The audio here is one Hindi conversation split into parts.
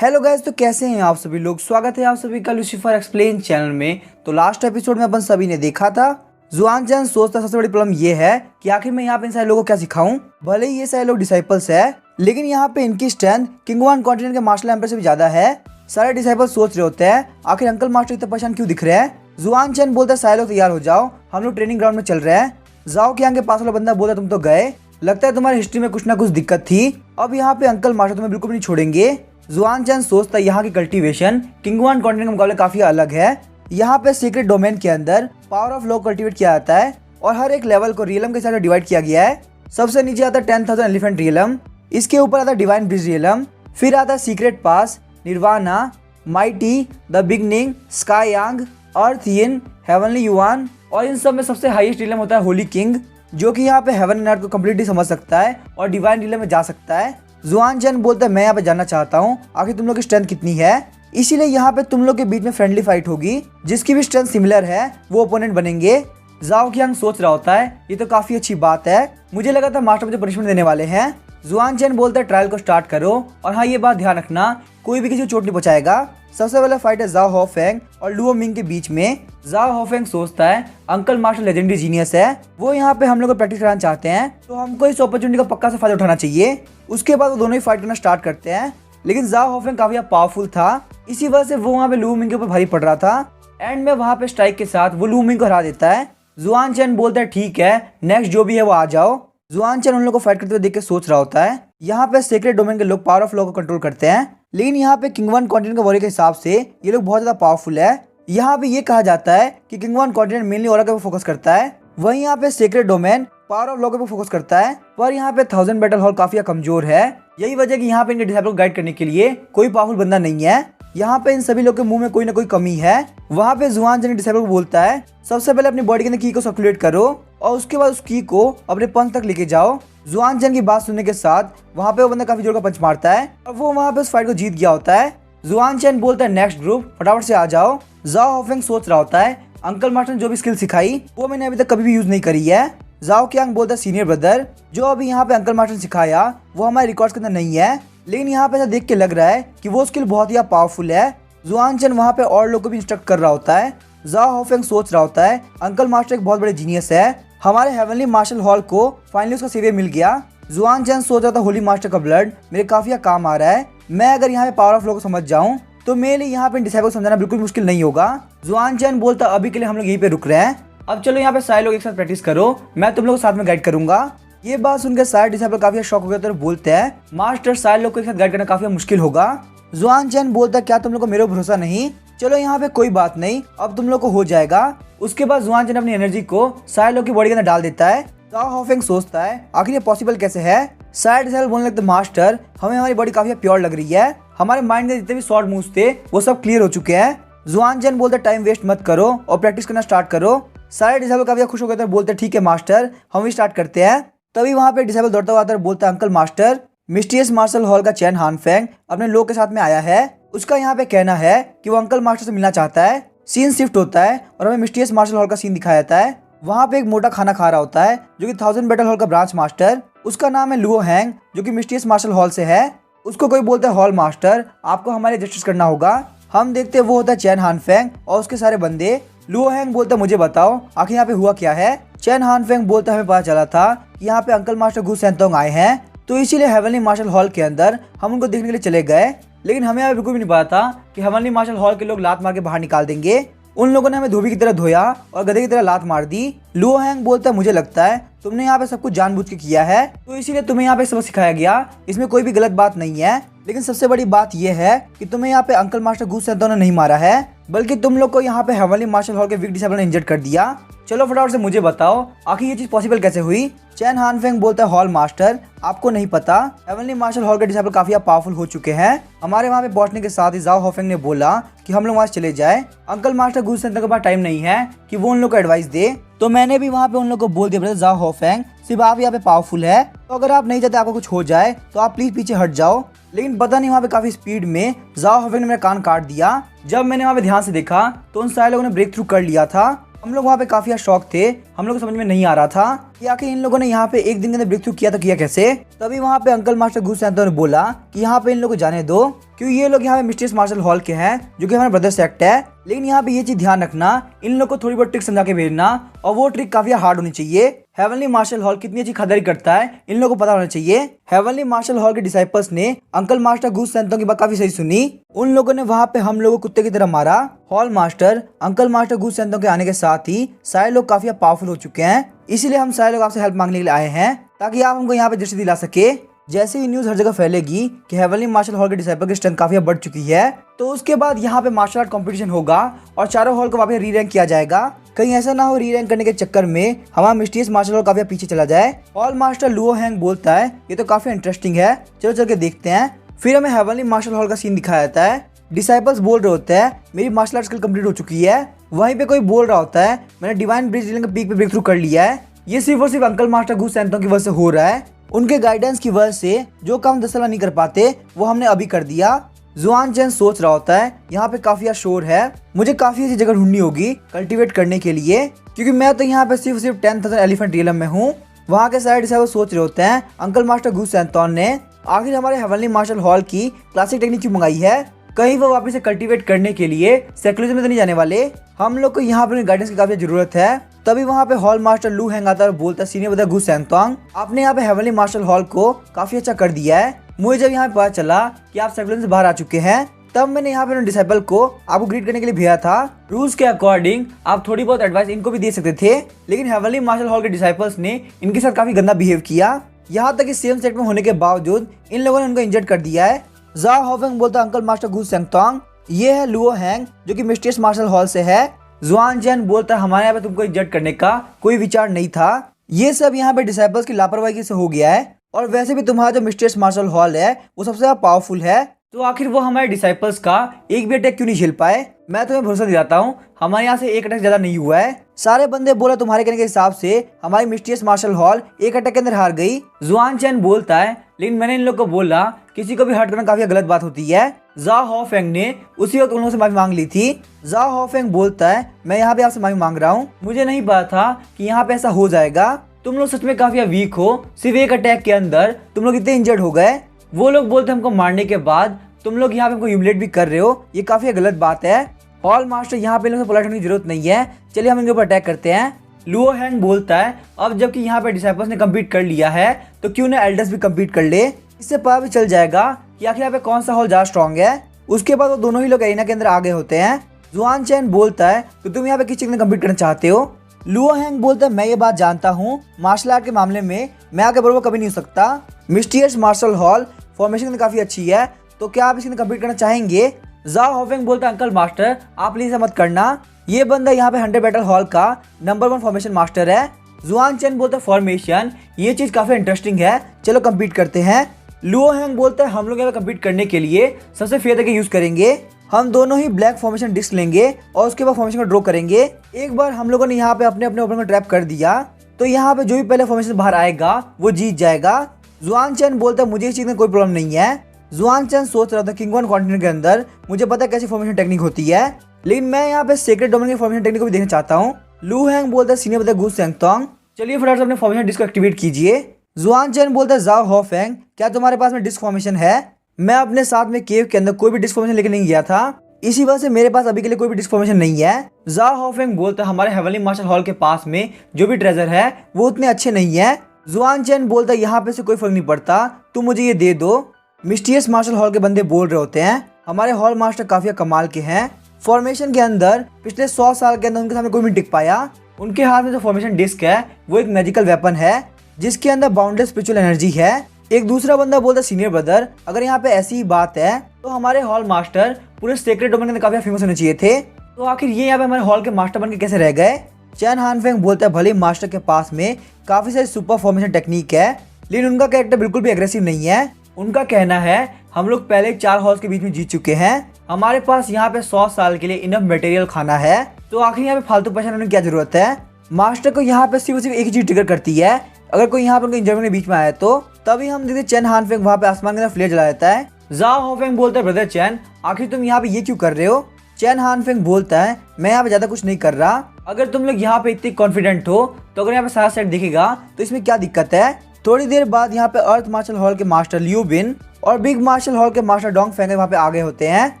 हेलो गाइस, तो कैसे हैं आप सभी लोग। स्वागत है आप सभी का लूसीफर एक्सप्लेन चैनल में। तो लास्ट एपिसोड में अपन सभी ने देखा था जुआन चैन सोचता सबसे बड़ी प्रॉब्लम ये है कि आखिर मैं यहाँ पे इन सारे लोगों को क्या सिखाऊं। भले ही ये सारे लोग डिसाइपल्स है, लेकिन यहाँ पे इनकी स्ट्रेंथ किंग वन कॉन्टिनेंट के मार्शल एम्पायर से भी ज्यादा है। सारे डिसाइपल्स सोच रहे होते हैं आखिर अंकल मास्टर इतना परेशान क्यों दिख रहे हैं। जुआन चैन बोलता है सारे लोग तैयार हो जाओ, हम लोग ट्रेनिंग ग्राउंड में चल रहे हैं। जाओ कि के पास वाला बंदा बोलता तुम तो गए, लगता है तुम्हारी हिस्ट्री में कुछ ना कुछ दिक्कत थी। अब यहाँ पे अंकल मास्टर तुम्हें बिल्कुल नहीं छोड़ेंगे। जुआन चैन सोचता है यहाँ की कल्टीवेशन किंग वन कॉन्टिनेंट के मुकाबले काफी अलग है। यहाँ पे सीक्रेट डोमेन के अंदर पावर ऑफ लॉ कल्टीवेट किया जाता है और हर एक लेवल को रियलम के हिसाब से डिवाइड किया गया है। सबसे नीचे आता है 10,000 एलिफेंट रियलम, इसके ऊपर आता है डिवाइन ब्रिज रियलम, फिर आता है secret pass, Nirvana, mighty, the beginning, sky Yang, earth Yin, heavenly Yuan, और इन सब में सबसे हाईएस्ट रियलम होता है होली किंग, जो कि यहाँ पे हेवन एंड अर्थ को कम्प्लीटली समझ सकता है और डिवाइन रियलम में जा सकता है। जुआन चैन बोलता है मैं यहाँ पे जानना चाहता हूँ आखिर तुम लोग की स्ट्रेंथ कितनी है, इसीलिए यहाँ पे तुम लोग के बीच में फ्रेंडली फाइट होगी। जिसकी भी स्ट्रेंथ सिमिलर है वो ओपोनेंट बनेंगे। जाओ कियांग सोच रहा होता है ये तो काफी अच्छी बात है, मुझे लगा था मास्टर मुझे पनिशमेंट देने वाले हैं। जुआन चैन बोलता है ट्रायल को स्टार्ट करो, और हाँ ये बात ध्यान रखना कोई भी किसी को चोट नहीं पहुंचाएगा। सबसे पहले फाइट है जाओ होफेंग और लुओ मिंग के बीच में। जाओ होफेंग सोचता है अंकल मास्टर लेजेंडरी जीनियस है, वो यहाँ पे हम लोग को प्रैक्टिस कराना चाहते हैं, तो हमको इस अपॉर्चुनिटी का पक्का से फायदा उठाना चाहिए। उसके बाद वो दोनों ही फाइट करना स्टार्ट करते हैं, लेकिन जाओ होफेंग काफी पावरफुल था, इसी वजह से वो वहाँ पे लुओ मिंग के ऊपर भारी पड़ रहा था। एंड में वहाँ पे स्ट्राइक के साथ वो लुओ मिंग को हरा देता है। जुआन चैन बोलता है ठीक है नेक्स्ट जो भी है वो आ जाओ। जुआन चैन उन लोगों को फाइट करते हुए देख के सोच रहा होता है यहाँ पे सीक्रेट डोमेन के लोग पावर ऑफ लॉ को कंट्रोल करते हैं, लेकिन यहाँ पे किंग वन कॉन्टिनेंट के वॉरियर के हिसाब से ये लोग बहुत ज्यादा पावरफुल है। यहाँ पे ये कहा जाता है कि king one continent mainly aura के ऊपर फोकस करता है, वहीं यहाँ पे secret domain power of law के ऊपर फोकस करता है। पर यहाँ पे 1000 बैटल हॉल काफी कमजोर है, यही वजह कि यहाँ पे इनके डिसाइपल को गाइड करने के लिए कोई पावरफुल बंदा नहीं है। यहाँ पे इन सभी लोग के मुंह में कोई ना कोई कमी है। वहाँ पे जुआन चैन डिसाइपल को बोलता है सबसे पहले अपनी बॉडी के अंदर की को सर्कुलेट करो और उसके बाद उस की को अपने पंख तक लेके जाओ। जुआन चैन की बात सुनने के साथ वहाँ पे वो बंदा काफी जोर का पंच मारता है और वो वहाँ पे उस फाइट को जीत गया होता है। जुआन चैन बोलता है नेक्स्ट ग्रुप फटाफट से आ जाओ। जाओ होफेंग सोच रहा होता है अंकल मास्टर ने जो भी स्किल सिखाई वो मैंने अभी तक कभी भी यूज नहीं करी है। जाओ कियांग बोलता है सीनियर ब्रदर जो अभी यहाँ पे अंकल मास्टर ने सिखाया वो हमारे रिकॉर्ड्स के अंदर नहीं है, लेकिन यहाँ पे ऐसा देख के लग रहा है कि वो स्किल बहुत ही पावरफुल है। जुआन चैन वहाँ पे और लोगों को भी इंस्ट्रक्ट कर रहा होता है। जाओ होफेंग सोच रहा होता है अंकल मास्टर एक बहुत बड़े जीनियस है, हमारे हेवनली मार्शल हॉल को फाइनली उसका सेवियर मिल गया। जुआन चैन सोच रहा था होली मास्टर का ब्लड मेरे काफी काम आ रहा है, मैं अगर यहाँ पे पावर ऑफ लॉ को समझ जाऊँ तो मेरे लिए यहाँ पे डिसाइपल समझाना बिल्कुल मुश्किल नहीं होगा। जुआन चैन बोलता अभी के लिए हम लोग यहीं पे रुक रहे हैं, अब चलो यहाँ पे सारे लोग एक साथ प्रैक्टिस करो, मैं तुम लोग साथ में गाइड करूंगा। ये बात सुनकर सारे डिसाइपल काफी शॉक हो गए तो बोलते हैं मास्टर सारे लोग को एक साथ गाइड करना काफी मुश्किल होगा। जुआन चैन बोलता क्या तुम लोग को मेरे भरोसा नहीं, चलो यहाँ पे कोई बात नहीं अब तुम लोग को हो जाएगा। उसके बाद जुआन चैन अपनी एनर्जी को सारे लोग की बॉडी के अंदर डाल देता है। जाओ होफेंग सोचता है आखिर ये पॉसिबल कैसे है। सारे डिसाइपल बोलने लगते मास्टर हमें हमारी बॉडी काफी प्योर लग रही है, हमारे माइंड में जितने भी शॉर्ट मूव्स थे वो सब क्लियर हो चुके हैं। जुआन चैन बोलता टाइम वेस्ट मत करो और प्रैक्टिस करना स्टार्ट करो। सारे डिसाइपल काफी खुश हो गए थे, बोलते ठीक है मास्टर हम भी स्टार्ट करते हैं। तभी वहाँ पे डिसाइपल दौड़ता हुआ आता है, बोलता है uncle master mysterious martial hall का चैन हानफेंग अपने लोग के साथ में आया है, उसका यहाँ पे कहना है कि वो अंकल मास्टर से मिलना चाहता है। सीन शिफ्ट होता है और हमें मिस्टीरियस मार्शल हॉल का सीन दिखाया जाता है। वहाँ पे एक मोटा खाना खा रहा होता है जो कि 1000 बैटल हॉल का ब्रांच मास्टर, उसका नाम है लुओ हैंग जो कि मिस्टीरियस मार्शल हॉल से है। उसको कोई बोलता है हॉल मास्टर आपको हमारे जस्टिस करना होगा। हम देखते हैं वो होता है चैन हानफेंग और उसके सारे बंदे। लुओ हैंग बोलता है मुझे बताओ आखिर यहाँ पे हुआ क्या है। चैन हानफेंग बोलता है हमें पता चला था कि यहाँ पे अंकल मास्टर गु सेंतोंग आए हैं, तो इसीलिए हेवनली मार्शल हॉल के अंदर हम उनको देखने के लिए चले गए, लेकिन हमें यहाँ बिल्कुल भी नहीं पता था कि हेवनली मार्शल हॉल के लोग लात मार के बाहर निकाल देंगे। उन लोगों ने हमें धोबी की तरह धोया और गधे की तरह लात मार दी। लुओ हैंग बोलता है मुझे लगता है तुमने यहाँ पे सब कुछ जानबूझ के किया है, तो इसीलिए तुम्हें यहाँ पे सबक सिखाया गया, इसमें कोई भी गलत बात नहीं है, लेकिन सबसे बड़ी बात यह है कि तुम्हें यहाँ पे अंकल मास्टर गु सेंतोंग ने नहीं मारा है, बल्कि तुम लोग को यहाँ पे हेवनली मार्शल हॉल के वीक डिसाइपल ने इंजर्ड कर दिया। चलो फटाफट से मुझे बताओ आखिर ये चीज पॉसिबल कैसे हुई। चैन हानफेंग बोलता है हॉल मास्टर आपको नहीं पता हेवनली मार्शल हॉल के डिसाइपल काफी पावरफुल हो चुके हैं, हमारे वहाँ पे पहुंचने के साथ ही जाओ होफेंग ने बोला कि हम लोग वहाँ चले जाए, अंकल मास्टर गु सेंतोंग के पास टाइम नहीं है कि वो उन लोग को एडवाइस दे, तो मैंने भी वहाँ पे उन लोग को बोल दिया जाओ होफेंग सिर्फ आप यहाँ पे पावरफुल है, तो अगर आप नहीं चाहते आपको कुछ हो जाए तो आप प्लीज पीछे हट जाओ। लेकिन पता नहीं वहाँ पे काफी स्पीड में जाओ होफेंग ने मेरा कान काट दिया। जब मैंने वहाँ पे ध्यान से देखा तो उन सारे लोगों ने ब्रेक थ्रू कर लिया था। हम लोग वहाँ पे काफी शॉक थे, हम लोग को समझ में नहीं आ रहा था। कि आखिर इन लोगों ने यहाँ पे एक दिन के अंदर ब्रेक थ्रू किया तो किया कैसे। तभी वहाँ पे अंकल मास्टर गू सैंतो ने बोला कि यहाँ पे इन लोगों को जाने दो, क्योंकि ये लोग यहाँ पे मिस्टीरियस मार्शल हॉल के हैं जो कि हमारे ब्रदर सेक्ट है। लेकिन यहाँ पे ये चीज ध्यान रखना, इन लोग को थोड़ी बहुत ट्रिक समझा के भेजना, और वो ट्रिक काफी हार्ड होनी चाहिए। हेवनली मार्शल हॉल कितनी अच्छी खरीदारी करता है इन लोगों को पता होना चाहिए। हेवनली मार्शल हॉल के डिसाइपल्स ने अंकल मास्टर गू सैंतो की बात काफी सही सुनी। उन लोगों ने वहाँ पे हम लोगों को कुत्ते की तरह मारा। हॉल मास्टर अंकल मास्टर गू सैंतो के आने के साथ ही सारे लोग काफी पावरफुल हो चुके हैं, इसीलिए हम सारे लोग आपसे हेल्प मांगने के लिए आए हैं ताकि आप हमको यहाँ पे दृष्टि दिला सके। जैसे ही न्यूज हर जगह फैलेगी कि हेवनली मार्शल हॉल के डिसाइपल की स्ट्रेंथ काफी बढ़ चुकी है, तो उसके बाद यहाँ पे मार्शल आर्ट कंपटीशन होगा और चारों हॉल को वापस री रैंक किया जाएगा। कहीं ऐसा ना हो री रैंक करने के चक्कर में हमारा मिस्टीरियस मार्शल हॉल काफी पीछे चला जाए। हॉल मास्टर लुओ हैंग बोलता है ये तो काफी इंटरेस्टिंग है, चलो चल के देखते हैं। फिर हमें हेवनली मार्शल हॉल का सीन दिखाया जाता है। डिसाइपल्स बोल रहे होते हैं मेरी मार्शल आर्ट स्किल कंप्लीट हो चुकी है। वहीं पे कोई बोल रहा होता है मैंने डिवाइन ब्रिज डीलिंग के पीक पे ब्रेक थ्रू कर लिया है। ये सिर्फ और सिर्फ अंकल मास्टर गू सैंतो की वजह से हो रहा है। उनके गाइडेंस की वजह से जो काम 10 साल नहीं कर पाते वो हमने अभी कर दिया। जुआन चैन सोच रहा होता है यहाँ पे काफी शोर है, मुझे काफी ऐसी जगह ढूंढनी होगी कल्टीवेट करने के लिए, क्योंकि मैं तो यहाँ पे सिर्फ 10,000 एलिफेंट रियलम में हूँ। वहाँ के सारे डिसाइपल सोच रहे होते हैं अंकल मास्टर गू सैंतो ने आखिर हमारे हेवनली मार्शल हॉल की क्लासिक टेक्निक क्यों मंगाई है, कहीं वो वापस से कल्टीवेट करने के लिए सेक्युलरिज्म में तो नहीं जाने वाले। हम लोग को यहाँ पे गाइडेंस की काफी जरूरत है। तभी वहाँ पे हॉल मास्टर लू हैंग आता है और बोलता है सीनियर ब्रदर गू सैंतो आपने यहाँ पे हेवनली मार्शल हॉल को काफी अच्छा कर दिया है। मुझे जब यहाँ पे पता चला कि आप सेक्युलरिज्म से बाहर आ चुके हैं, तब मैंने यहाँ पे डिसाइपल को आपको ग्रीट करने के लिए भेजा था। रूल्स के अकॉर्डिंग आप थोड़ी बहुत एडवाइस इनको भी दे सकते थे, लेकिन हेवनली मार्शल हॉल के डिसाइपल्स ने इनके साथ काफी गंदा बिहेव किया। यहाँ तक कि सेम सेट में होने के बावजूद इन लोगों ने उनको इंजर्ड कर दिया है। जा होफेंग बोलता अंकल मास्टर गू सैंतो ये है लुओ हैंग जो कि मिस्टीरियस मार्शल हॉल से है। जुआन चैन बोलता है हमारे यहाँ पे तुमको इंजर्ड करने का कोई विचार नहीं था, ये सब यहाँ पे डिसाइपल्स की लापरवाही से हो गया है, और वैसे भी तुम्हारा जो मिस्टीरियस मार्शल हॉल है वो सबसे ज्यादा पावरफुल है, तो आखिर वो हमारे डिसाइपल्स का एक भी अटैक क्यों नहीं झेल पाए। मैं तुम्हें भरोसा दिलाता हूँ हमारे यहाँ से एक अटैक ज्यादा नहीं हुआ है। सारे बंदे बोला तुम्हारे कहने के हिसाब से हमारी मिस्टीरियस मार्शल हॉल एक अटैक के अंदर हार गई। जुआन चैन बोलता है लेकिन मैंने इन लोग को बोला किसी को भी हर्ट करना काफी गलत बात होती है। जा होफेंग ने उसी वक्त उन लोगों से माफी मांग ली थी। जा होफेंग बोलता है मैं यहाँ पे आपसे माफी मांग रहा हूँ, मुझे नहीं पता था कि यहाँ पे ऐसा हो जाएगा। तुम लोग सच में काफी वीक हो, सिर्फ एक अटैक के अंदर तुम लोग इतने इंजर्ड हो गए। वो लोग बोलते हमको मारने के बाद तुम लोग यहाँ पे हमको ह्यूमिलेट भी कर रहे हो, ये काफी गलत बात है। हॉल मास्टर यहाँ पे लोगों से पोलाइट होने की जरूरत नहीं है, चलिए हम इनके ऊपर अटैक करते हैं। लुओ हैंग बोलता है अब जबकि यहाँ पे डिसाइपल्स ने कम्पीट कर लिया है तो क्यों ना एल्डर्स भी कम्पीट कर ले, इससे पता भी चल जाएगा कि आखिर यहाँ पे कौन सा हॉल ज्यादा स्ट्रॉन्ग है। उसके बाद वो दोनों ही लोग एरिना के अंदर आगे होते हैं। जुआन चैन बोलता है तो तुम यहाँ पे किस चीज में कम्पीट करना चाहते हो। लुओ हैंग बोलता है मैं ये बात जानता हूँ, मार्शल आर्ट के मामले में मैं आगे बरोबर कभी नहीं हो सकता। मिस्टीरियस मार्शल हॉल फॉर्मेशन काफी अच्छी है, तो क्या आप इसमें कम्पीट करना चाहेंगे। जा होफेंग बोलता है अंकल मास्टर आप प्लीज मत करना, ये बंदा यहाँ पे 100 बैटल हॉल का नंबर 1 फॉर्मेशन मास्टर है। जुआन चैन बोलता है फॉर्मेशन ये चीज काफी इंटरेस्टिंग है, चलो कम्पीट करते हैं। लुओ हैंग बोलता है हम लोग यहाँ पे कम्पीट करने के लिए सबसे फेयर तरीके यूज करेंगे, हम दोनों ही ब्लैक फॉर्मेशन डिस्क लेंगे और उसके बाद फॉर्मेशन को ड्रॉ करेंगे। एक बार हम लोगों ने यहाँ पे अपने अपने ओपन को ट्रैप कर दिया तो यहाँ पे जो भी पहले फॉर्मेशन बाहर आएगा वो जीत जाएगा। जुआन चैन बोलता है मुझे इस चीज में कोई प्रॉब्लम नहीं है। जुआन चैन सोच रहा था किंग वन कॉन्टिनेंट के अंदर मुझे पता है कैसी फॉर्मेशन टेक्निक होती है, लेकिन मैं यहाँ पे सीक्रेट डोमेन की फॉर्मेशन टेक्निक को भी देखना चाहता हूँ। लू हैंग बोलता है सीनियर ब्रदर गू सैंतो चलिए फटाफट से अपने फॉर्मेशन डिस्क को एक्टिवेट कीजिए। जुआन चैन बोलता है जाओ होफेंग क्या तुम्हारे पास में डिस्क फॉर्मेशन है, मैं अपने साथ में केव के अंदर कोई भी डिस्क फॉर्मेशन लेके नहीं गया था, इसी वजह से मेरे पास अभी के लिए कोई भी डिस्क फॉर्मेशन नहीं है। जा होफेंग बोलता है हमारे हेवनली मार्शल हॉल के पास में जो भी ट्रेजर है वो उतने अच्छे नहीं है। जुआन चैन बोलता है यहाँ पे से कोई फर्क नहीं पड़ता, तुम मुझे ये दे दो। मिस्टीरियस मार्शल हॉल के बंदे बोल रहे होते हैं हमारे हॉल मास्टर काफी कमाल के हैं, फॉर्मेशन के अंदर पिछले 100 साल के अंदर उनके सामने कोई भी टिक पाया। उनके हाथ में जो फॉर्मेशन डिस्क है वो एक मैजिकल वेपन है जिसके अंदर बाउंडलेस स्पिरिचुअल एनर्जी है। एक दूसरा बंदा बोलता है सीनियर ब्रदर अगर यहाँ पे ऐसी ही बात है तो हमारे हॉल मास्टर पूरे सीक्रेट डोमेन के अंदर काफी फेमस होने चाहिए थे, तो आखिर ये यहाँ पे हमारे हॉल के मास्टर बन के कैसे रह गए। चैन हानफेंग बोलता है भले मास्टर के पास में काफी सारी सुपर फॉर्मेशन टेक्निक है लेकिन उनका कैरेक्टर बिल्कुल भी एग्रेसिव नहीं है। उनका कहना है हम लोग पहले 4 हॉल्स के बीच में जीत चुके हैं, हमारे पास यहाँ पे 100 साल के लिए इनफ मटेरियल खाना है, तो आखिर यहाँ पे फालतू परेशान होने की क्या जरूरत है। मास्टर को यहाँ पे सिर्फ एक ही चीज ट्रिगर करती है, अगर कोई यहाँ पर उनके इंजर्मेंट के बीच में आया तो तभी हम देखते चैन हानफेंग वहाँ पे आसमान के अंदर फ्लेयर जला देता है। जा होफेंग बोलता है ब्रदर चैन आखिर तुम यहाँ पे ये क्यों कर रहे हो। चैन हानफेंग बोलता है मैं यहाँ पे ज्यादा कुछ नहीं कर रहा। अगर तुम लोग यहाँ पे इतने कॉन्फिडेंट हो तो अगर यहाँ पे सारा सेट दिखेगा तो इसमें क्या दिक्कत है। थोड़ी देर बाद यहाँ पे अर्थ मार्शल हॉल के मास्टर लियू बिन और बिग मार्शल हॉल के मास्टर डोंग फेंग वहाँ पे आ गए होते हैं।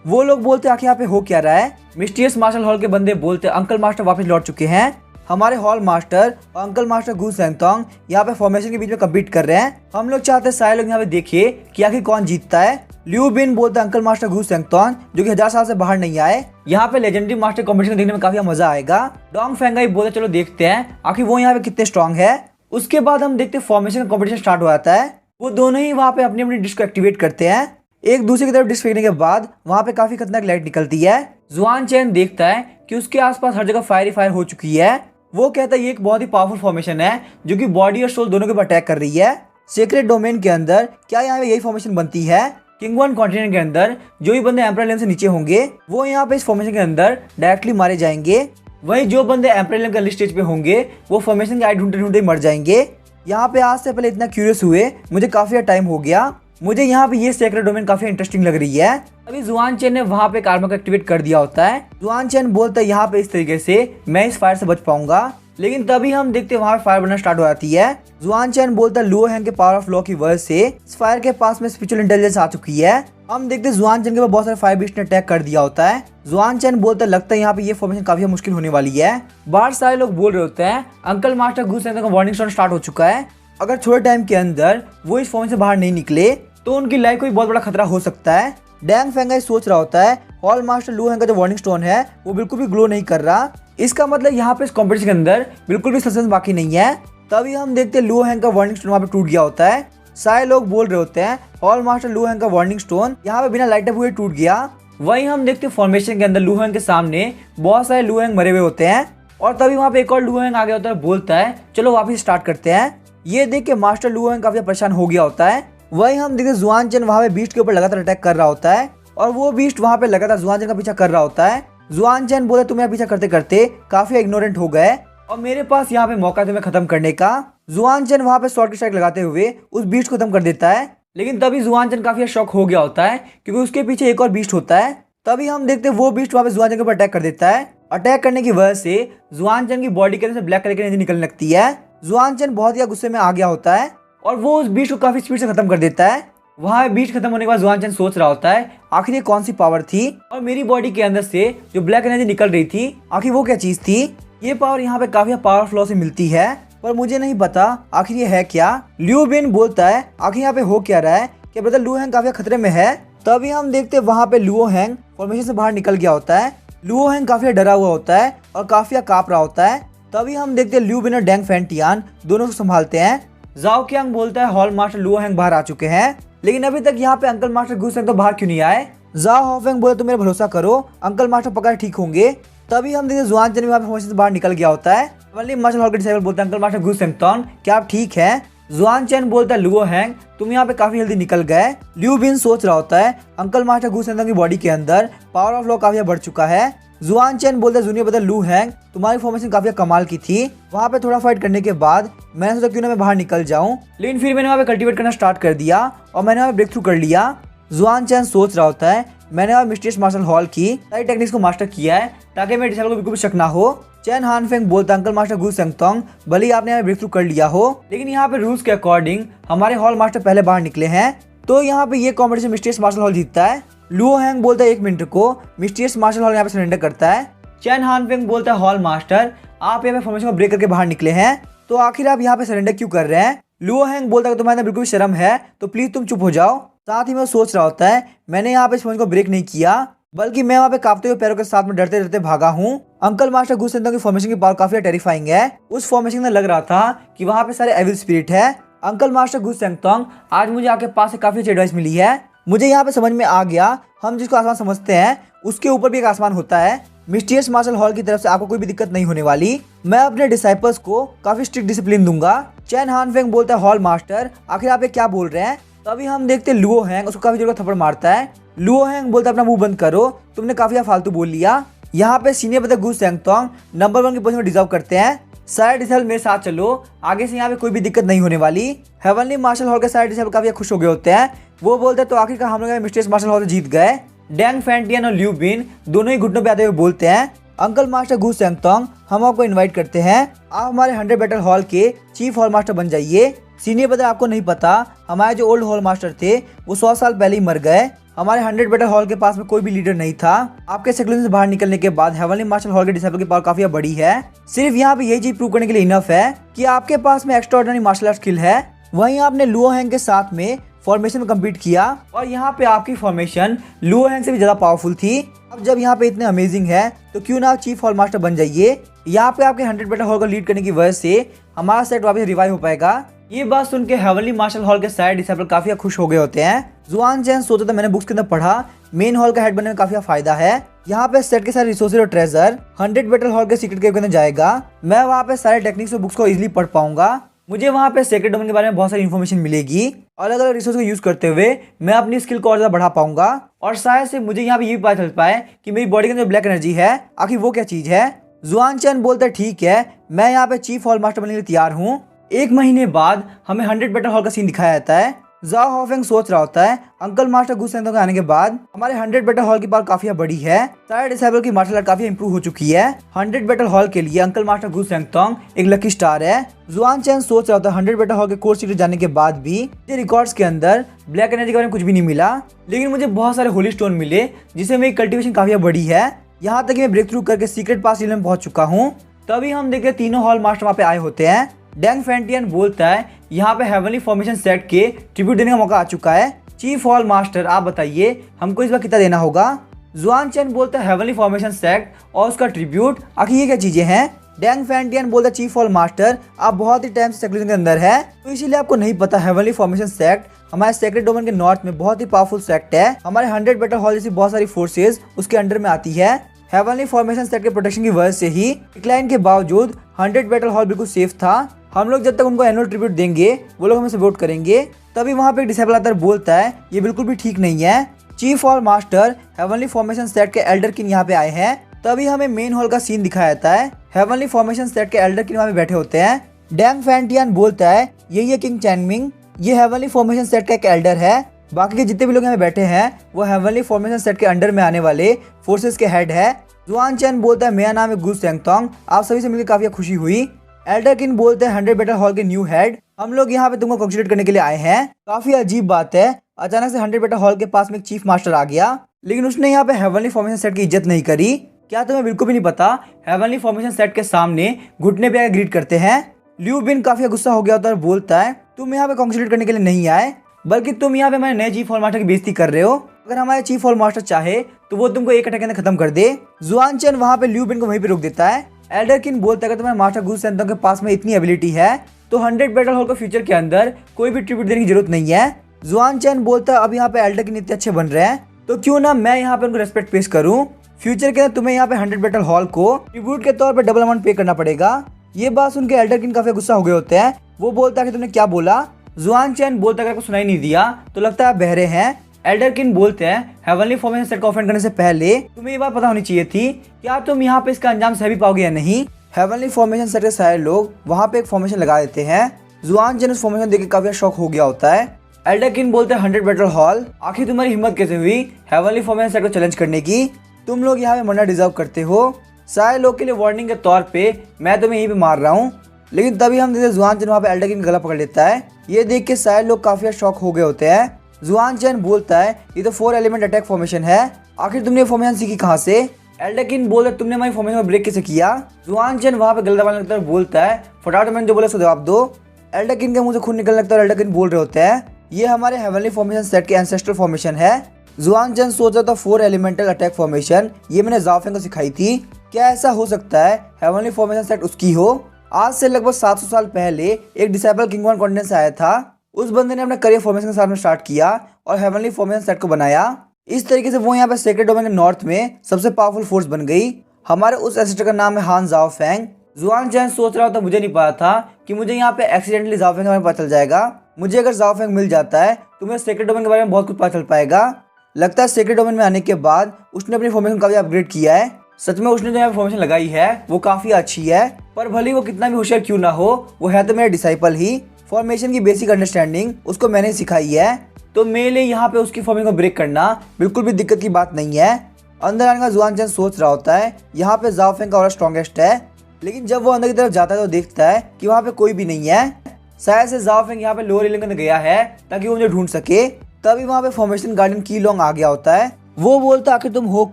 वो लोग बोलते आखिर यहाँ पे हो क्या रहा है। मिस्टीरियस मार्शल हॉल के बंदे बोलते अंकल मास्टर वापस लौट चुके हैं। हमारे हॉल मास्टर और अंकल मास्टर गू सेंगतोंग यहाँ पे फॉर्मेशन के बीच में कम्पीट कर रहे हैं। हम लोग चाहते हैं सारे लोग यहाँ पे देखिए कि आखिर कौन जीतता है। लियू बिन बोलता है अंकल मास्टर गू सेंगतोंग जो कि 1000 साल से बाहर नहीं आए। यहाँ पे लेजेंडरी मास्टर कॉम्पिटिशन देखने में काफी मजा आएगा। डोंग फेंगाई बोलते चलो देखते हैं आखिर वो यहाँ पे कितने स्ट्रॉन्ग है। उसके बाद हम देखते हैं फॉर्मेशन का कॉम्पिटिशन स्टार्ट हो जाता है। वो दोनों ही वहाँ पे अपनी अपनी डिश को एक्टिवेट करते हैं। एक दूसरे की तरफ डिश फेंकने के बाद वहाँ पे काफी खतरनाक लाइट निकलती है। जुआन चैन देखता है कि उसके आसपास हर जगह फायर ही फायर हो चुकी है। वो कहता है ये एक बहुत ही पावरफुल फॉर्मेशन है जो कि बॉडी और सोल दोनों के ऊपर अटैक कर रही है। सीक्रेट डोमेन के अंदर क्या यहाँ पे यही फॉर्मेशन बनती है। किंग वन कॉन्टिनेंट के अंदर जो भी बंदे एम्परर लेम से नीचे होंगे वो यहाँ पे इस फॉर्मेशन के अंदर डायरेक्टली मारे जाएंगे। वही जो बंदे एम्परर लेम के स्टेज पे होंगे वो फॉर्मेशन के आई ढूंढते ढूंढते मर जाएंगे। यहाँ पे आज से पहले इतना क्यूरियस हुए मुझे काफी टाइम हो गया। मुझे यहाँ पे ये सीक्रेट डोमेन काफी इंटरेस्टिंग लग रही है। अभी जुआन चैन ने वहाँ पे कार्मा को एक्टिवेट कर दिया होता है। जुआन चैन बोलता है यहाँ पे इस तरीके से मैं इस फायर से बच पाऊंगा। लेकिन तभी हम देखते हैं वहाँ पे फायर बनना स्टार्ट हो जाती है। जुआन चैन बोलता है लुओ हैंग के पावर ऑफ लॉ की वजह से इस फायर के पास में स्पिरिचुअल इंटेलिजेंस आ चुकी है। हम देखते हैं जुआन चैन के ऊपर बहुत सारे फायर बीस्ट ने अटैक कर दिया होता है। जुआन चैन बोलता है लगता है यहाँ पे ये फॉर्मेशन काफी मुश्किल होने वाली है। बाहर सारे लोग बोल रहे होते हैं अंकल मास्टर गू सेंगतोंग का वार्निंग स्टोन स्टार्ट हो चुका है। अगर थोड़े टाइम के अंदर वो इस फॉर्मेशन से बाहर नहीं निकले तो उनकी लाइफ को भी बहुत बड़ा खतरा हो सकता है। डैंग फेंगाई सोच रहा होता है हॉल मास्टर लू हैंग का जो वार्निंग स्टोन है वो बिल्कुल भी ग्लो नहीं कर रहा। इसका मतलब यहाँ पे इस कॉम्पिटिशन के अंदर बिल्कुल भी सस्पेंस बाकी नहीं है। तभी हम देखते हैं लू हैंग का वार्निंग स्टोन वहाँ पे टूट गया होता है। सारे लोग बोल रहे होते हैं हॉल मास्टर लू हैंग का वार्निंग स्टोन यहाँ पे बिना लाइट अप हुए टूट गया। वही हम देखते हैं फॉर्मेशन के अंदर लू हैंग के सामने बहुत सारे लू हैंग मरे हुए होते हैं। और तभी वहाँ पे एक और लू हैंग आ गया होता है। बोलता है चलो वापिस स्टार्ट करते हैं। ये देख के मास्टर लू हैंग काफी परेशान हो गया होता है। वही हम देखते जुआन चैन वहाँ पे बीस्ट के ऊपर लगातार अटैक कर रहा होता है और वो बीस्ट वहाँ पे लगातार जुआन चैन का पीछा कर रहा होता है। जुआन चैन बोले तुम मेरा पीछा करते करते काफी इग्नोरेंट हो गए और मेरे पास यहाँ पे मौका तुम्हें खत्म करने का। जुआन चैन वहाँ पे शॉर्ट की स्ट्राइक लगाते हुए उस बीस्ट को खत्म कर देता है। लेकिन तभी जुआन चैन काफी शॉक हो गया होता है क्योंकि उसके पीछे एक और बीस्ट होता है। तभी हम देखते हैं वो बीस्ट वहाँ पे जुआन चैन के ऊपर अटैक कर देता है। अटैक करने की वजह से जुआन चैन की बॉडी के अंदर से ब्लैक कलर की एनर्जी निकलने लगती है। जुआन चैन बहुत ही गुस्से में आ गया होता है और वो उस बीस्ट को काफी स्पीड से खत्म कर देता है। वहाँ बीच खत्म होने के बाद जुआन चैन सोच रहा होता है आखिर ये कौन सी पावर थी और मेरी बॉडी के अंदर से जो ब्लैक एनर्जी निकल रही थी आखिर वो क्या चीज थी। ये पावर यहाँ पे काफी पावर फ्लो से मिलती है पर मुझे नहीं पता आखिर ये है क्या। लियू बिन बोलता है आखिर यहाँ पे हो क्या रहा है कि ब्रदर लू हैंग काफी खतरे में है। तभी हम देखते हैं वहाँ पे लुओ हैंग फॉर्मेशन से बाहर निकल गया होता है। लुओ हैंग काफी डरा हुआ होता है और काफी कांप रहा होता है। तभी हम देखते हैं लियू बिन और डैंग फैंटियान दोनों को संभालते हैं। जाओ कियांग बोलता है हॉल मास्टर लुओ हैंग बाहर आ चुके हैं लेकिन अभी तक यहाँ पे अंकल मास्टर गू सेंगतोंग तो बाहर क्यों नहीं आए। जाओ हॉफेंग बोले तुम मेरा भरोसा करो अंकल मास्टर पक्का ठीक होंगे। तभी हम देखते जुआन चैन वहाँ पे फॉर्मेशन से बाहर निकल गया होता है। मार्शल हॉल के डिसाइबल बोलते हैं अंकल मास्टर गू सेंगतोंग क्या आप ठीक है। जुआन चैन बोलता है लुओ हैंग तुम यहाँ पे काफी जल्दी निकल गए। लियू बिन सोच रहा होता है अंकल मास्टर गू सेंगतोंग की बॉडी के अंदर पावर ऑफ लॉ काफी बढ़ चुका है। जुआन चैन बोलता है जूनियर ब्रदर लू हैंग तुम्हारी फॉर्मेशन काफी कमाल की थी। वहाँ पे थोड़ा फाइट करने के बाद मैंने सोचा क्यों ना मैं बाहर निकल जाऊं लेकिन फिर मैंने वहाँ पे कल्टीवेट करना स्टार्ट कर दिया और मैंने वहाँ पे ब्रेक थ्रू कर लिया। जुआन चैन सोच रहा होता है मैंने वहाँ मिस्टीरियस मार्शल हॉल की सारी टेक्निक्स को मास्टर किया है ताकि मेरे डिसाइबल को बिल्कुल भी शक ना हो। चैन हानफेंग बोलता अंकल मास्टर गू सेंगतोंग भले ही आपने यहाँ ब्रेक थ्रू कर लिया हो लेकिन यहाँ पे रूल्स के अकॉर्डिंग हमारे हॉल मास्टर पहले बाहर निकले हैं तो यहाँ पे ये कॉम्पिटिशन मिस्टीरियस मार्शल हॉल जीतता है। लुओ हैंग बोलता है 1 मिनट को मिस्टीरियस मार्शल हॉल यहाँ पे सरेंडर करता है। चैन हानफेंग बोलता है हॉल मास्टर आप यहाँ पे फॉर्मेशन को ब्रेक करके बाहर निकले हैं तो आखिर आप यहाँ पे सरेंडर क्यों कर रहे हैं। लुओ हैंग बोलता है तुम्हारे बिल्कुल भी शर्म है तो प्लीज तुम चुप हो जाओ। साथ ही मैं सोच रहा होता है मैंने यहाँ पे इस फॉर्मेशन को ब्रेक नहीं किया बल्कि मैं वहाँ पे कांपते हुए पैरों के साथ में डरते डरते भागा हूँ। अंकल मास्टर गू सेंगतोंग की फॉर्मेशन की पावर काफी टेरिफाइंग है। उस फॉर्मेशन में लग रहा था कि वहाँ पे सारे एविल स्पिरिट है। अंकल मास्टर गू सेंगतोंग आज मुझे आपके पास से काफी अच्छी एडवाइस मिली है। मुझे यहाँ पे समझ में आ गया हम जिसको आसमान समझते हैं उसके ऊपर भी एक आसमान होता है। मिस्टीरियस मार्शल हॉल की तरफ से आपको कोई भी दिक्कत नहीं होने वाली। मैं अपने डिसाइपल्स को काफी स्ट्रिक्ट डिसिप्लिन दूंगा। चैन हानफेंग बोलता है हॉल मास्टर आखिर आप ये क्या बोल रहे हैं। तभी हम देखते हैं लुओ हैंग उसको काफी जोर का थप्पड़ मारता है। लुओ हैंग बोलता है अपना मुंह बंद करो तुमने काफी फालतू बोल लिया। यहाँ पे सीनियर ब्रदर गू सेंगतोंग नंबर 1 की पोजीशन में डिजर्व करते हैं। सारे डिसाइबल मेरे साथ चलो आगे से यहाँ पे कोई भी दिक्कत नहीं होने वाली। हेवनली मार्शल हॉल के सारे डिसाइबल काफी खुश हो गए होते हैं। वो बोलते हैं तो आखिरकार हम लोग मिस्टीरियस मार्शल हॉल से जीत गए। डैंग फैंटियन और लिू बिन दोनों ही घुटनों पे आते हुए बोलते हैं, अंकल मास्टर गु सेंगतोंग, हम आपको इनवाइट करते हैं, आप हमारे 100 बैटल हॉल के चीफ हॉल मास्टर बन जाइए। सीनियर ब्रदर, आपको नहीं पता, हमारे जो ओल्ड हॉल मास्टर थे वो 100 साल पहले ही मर गए। हमारे 100 बैटल हॉल के पास में कोई भी लीडर नहीं था। आपके सेक्युलर से बाहर निकलने के बाद हेवनली मास्टर हॉल के डिसाइपल की पावर काफी बड़ी है। सिर्फ यहाँ पे यही चीज प्रूव करने के लिए इनफ है कि आपके पास में एक्स्ट्राऑर्डिनरी मार्शल आर्ट स्किल है। वहीं आपने लुओ हैंग के साथ में फॉर्मेशन में कम्पीट किया और यहाँ पे आपकी फॉर्मेशन लुओ हैंग से भी ज्यादा पावरफुल थी। अब जब यहाँ पे इतने अमेजिंग है तो क्यों ना आप चीफ हॉल मास्टर बन जाइए। यहाँ पे आपके 100 बैटल हॉल को लीड करने की वजह से हमारा सेट वापस रिवाइव हो पाएगा। ये बात सुन के हेवनली मार्शल हॉल के सारे डिसाइपल काफी खुश हो गए होते हैं। जुआन चैन सोचता था, मैंने बुक्स के अंदर पढ़ा, मेन हॉल का हेड बनने में काफी फायदा है। यहाँ पे सेट के सारे रिसोर्सेज और ट्रेजर 100 बैटल हॉल के सीक्रेट केव के अंदर जाएगा। मैं वहाँ पे सारे टेक्निक्स और बुक्स को इजीली पढ़ पाऊंगा। मुझे वहाँ पे सेक्रेट डोमेन के बारे में बहुत सारी इन्फॉर्मेशन मिलेगी। अलग अलग रिसोर्स को यूज करते हुए मैं अपनी स्किल को और ज्यादा बढ़ा पाऊंगा और शायद से मुझे यहाँ पे ये भी पता चल पाए कि मेरी बॉडी के अंदर ब्लैक एनर्जी है, आखिर वो क्या चीज है। जुआन चैन बोलता है, ठीक है, मैं यहाँ पे चीफ हॉल मास्टर बनने के लिए तैयार हूँ। एक महीने बाद हमें 100 बैटल हॉल का सीन दिखाया जाता है। जाओ हॉफेंग सोच रहा होता है, अंकल मास्टर गु सेंगतोंग के आने के बाद हमारे 100 बैटल हॉल की पावर काफी बड़ी है। सारे डिसेबल की मार्शल आर्ट काफी इंप्रूव हो चुकी है। 100 बैटल हॉल के लिए अंकल मास्टर गु सेंगतोंग एक लकी स्टार है। जुआन चैन सोच रहा होता है, 100 बैटल हॉल के कोर्स सीक्रेट जाने के बाद भी मुझे रिकॉर्ड्स के अंदर ब्लैक एनर्जी के बारे में कुछ भी नहीं मिला, लेकिन मुझे बहुत सारे होली स्टोन मिले जिससे मेरी कल्टिवेशन काफी बड़ी है। यहाँ तक मैं ब्रेक थ्रू करके सीक्रेट पास में पहुंच चुका हूँ। तभी हम देखते तीनों हॉल मास्टर वहाँ पे आए होते हैं। डैंग फैंटियन बोलता है, यहाँ पे हेवनली फॉर्मेशन सेट के ट्रिब्यूट देने का मौका आ चुका है। चीफ हॉल मास्टर, आप बताइए हमको इस बार कितना देना होगा। जुआन चैन बोलता है, हेवनली फॉर्मेशन सेट और उसका ट्रिब्यूट, आखिर ये क्या चीजें हैं। डैंग फैंटियन बोलता है, चीफ हॉल मास्टर आप बहुत ही टाइम से सेक्रेट के अंदर है तो इसीलिए आपको नहीं पता, हेवनली फॉर्मेशन सेक्ट हमारे सेक्रेट डोमेन के नॉर्थ में बहुत ही पावरफुल सेक्ट है। हमारे 100 बैटल हॉल जैसी बहुत सारी फोर्सेज उसके अंडर में आती है। हेवनली फॉर्मेशन सेट के प्रोटेक्शन की वजह से ही डिक्लाइन के बावजूद 100 बैटल हॉल बिल्कुल सेफ था। हम लोग जब तक उनको एनुअल ट्रिब्यूट देंगे वो लोग हमें सपोर्ट करेंगे। तभी वहाँ पे एक डिसेबल आता है, बोलता है ये बिल्कुल भी ठीक नहीं है। Chief hall master heavenly formation set के एल्डर किन यहाँ पे आए हैं। तभी हमें मेन हॉल का सीन दिखाया जाता है। हेवनली फॉर्मेशन सेट के एल्डर किन वहाँ पे बैठे होते हैं। डैंग फैंटियन बोलता है, यही है किंग चैनमिंग, ये हेवनली फॉर्मेशन सेट का एक एल्डर है। बाकी के जितने भी लोग यहाँ बैठे हैं वो हेवनली फॉर्मेशन सेट के अंडर में आने वाले फोर्सेस के हेड है। जुआन चैन बोलता है, मेरा नाम है गु सेंगतोंग, आप सभी से मिलकर काफी खुशी हुई। एल्डर किन बोलते हैं, 100 बैटल हॉल के न्यू हेड, हम लोग यहाँ पे तुमको कांग्रेचुलेट करने के लिए आए हैं। काफी अजीब बात है, अचानक से 100 बैटल हॉल के पास में एक चीफ मास्टर आ गया, लेकिन उसने यहाँ पे हेवनली फॉर्मेशन सेट की इज्जत नहीं करी। क्या तुम्हें बिल्कुल भी नहीं पता, हेवनली फॉर्मेशन सेट के सामने घुटने पे ग्रीट करते हैं। लिू बिन काफी गुस्सा हो गया होता है और बोलता है, तुम यहाँ पे कांग्रेचुलेट करने के लिए नहीं आए, बल्कि तुम यहाँ पे हमारे नए चीफ हॉल मास्टर की बेइज्जती कर रहे हो। अगर हमारे चीफ हॉल मास्टर चाहे तो वो तुमको एक अटैक के अंदर खत्म कर दे। जुआन चैन वहाँ पे लिू बिन को वहीं पे रोक देता है। एल्डर किन बोलता है, अगर तुम्हारे मास्टर गु सेंगतोंग के पास में इतनी एबिलिटी है तो 100 बैटल हॉल को फ्यूचर के अंदर कोई भी ट्रिब्यूट देने की जरूरत नहीं है। जुआन चैन बोलता है, अब यहाँ पे एल्डर किन इतने अच्छे बन रहे हैं तो क्यों ना मैं यहाँ पे उनको रेस्पेक्ट पेश करूँ। फ्यूचर के अंदर तुम्हें यहाँ पे 100 बैटल हॉल को ट्रिब्यूट के तौर पर डबल अमाउंट पे करना पड़ेगा। ये बात सुन के एल्डर किन काफी गुस्सा हो गए होते हैं। वो बोलता है कि तुमने क्या बोला। जुआन चैन बोलता है, अगर सुनाई नहीं दिया तो लगता है आप बहरे हैं। एल्डर किन बोलते हैं, हेवनली फॉर्मेशन सेट को ऑफेंड करने से पहले तुम्हें ये बात पता होनी चाहिए थी, क्या तुम यहाँ पे इसका अंजाम सह भी पाओगे या नहीं। हेवनली फॉर्मेशन सेट के सारे लोग वहाँ पे एक फॉर्मेशन लगा देते हैं। जुआन चैन उस फॉर्मेशन देख के काफी शॉक हो गया होता है। एल्डर किन बोलते हैं, 100 बैटल हॉल, आखिर तुम्हारी हिम्मत कैसे हुई हेवनली फॉर्मेशन सेट को चैलेंज करने की। तुम लोग यहाँ पे मरना डिजर्व करते हो। सारे लोग के लिए वार्निंग के तौर पे मैं तुम्हें यहीं पे मार रहा हूँ। लेकिन तभी हम देखते जुआन चैन वहाँ पे एल्डर किन गला पकड़ लेता है। ये देख के सारे लोग काफी शॉक हो गए होते हैं। जुआन चैन बोलता है, ये तो 4 एलिमेंट अटैक फॉर्मेशन है, आखिर तुमने फॉर्मेशन सीखी कहाँ से। एल्डर किन बोलता है, तुमने हमारी फॉर्मेशन में ब्रेक कैसे किया। जुआन चैन वहाँ पे गला दबाने लगता है और बोलता है, फटाफट मैंने जो बोला उसको जवाब दो। एल्डर किन के मुंह से खून निकलने लगता है और एल्डर किन बोल रहे होते हैं, ये हमारे हेवनली फॉर्मेशन सेट के एंसेस्ट्रल फॉर्मेशन है। जुआन चैन सोच रहा था 4 एलिमेंटल अटैक फॉर्मेशन ये मैंने जाओफेंग को सिखाई थी, क्या ऐसा हो सकता है हेवनली फॉर्मेशन सेट उसकी हो। आज से लगभग 700 साल पहले एक डिसेबल किंग वन कॉन्टिनेंट से आया था। उस बंदे ने अपना करियर फॉर्मेशन के साथ में स्टार्ट किया और हेवनली फॉर्मेशन सेट को बनाया। इस तरीके से वो यहाँ पे सेक्रेट डोमेन के नॉर्थ में सबसे पावरफुल फोर्स बन गई। हमारे उस एसेस्टर का नाम है हान जाओफेंग। जुआन चैन सोच रहा था, मुझे नहीं पता था कि मुझे यहाँ पे एक्सीडेंटली जाओफेंग के बारे में पता चल जाएगा। मुझे अगर जाओफेंग मिल जाता है तो मुझे सेक्रेट डोमेन के बारे में बहुत कुछ पता चल पाएगा। लगता है सेक्रेट डोमेन में आने के बाद उसने अपनी फॉर्मेशन काफी अपग्रेड किया है। सच में उसने जो यहाँ फॉर्मेशन लगाई है वो काफी अच्छी है, पर भले वो कितना भी होशियार क्यों ना हो, वो है तो मेरा डिसाइपल ही। फॉर्मेशन की बेसिक अंडरस्टैंडिंग उसको मैंने सिखाई है। तो मेरे लिए यहाँ पे उसकी फॉर्मेशन को ब्रेक करना बिल्कुल भी दिक्कत की बात नहीं है। अंदर आने का जुआन चैन सोच रहा होता है यहाँ पे जाओ फेंग का ऑरा स्ट्रॉन्गेस्ट है, लेकिन जब वो अंदर की तरफ जाता है तो देखता है कि वहाँ पे कोई भी नहीं है। शायद से जाओ फेंग यहाँ पे लोअर रेलिंग के अंदर गया है ताकि वो मुझे ढूंढ सके। तभी वहाँ पे फॉर्मेशन गार्डियन की लोंग आ गया होता है। वो बोलता है आखिर तुम हो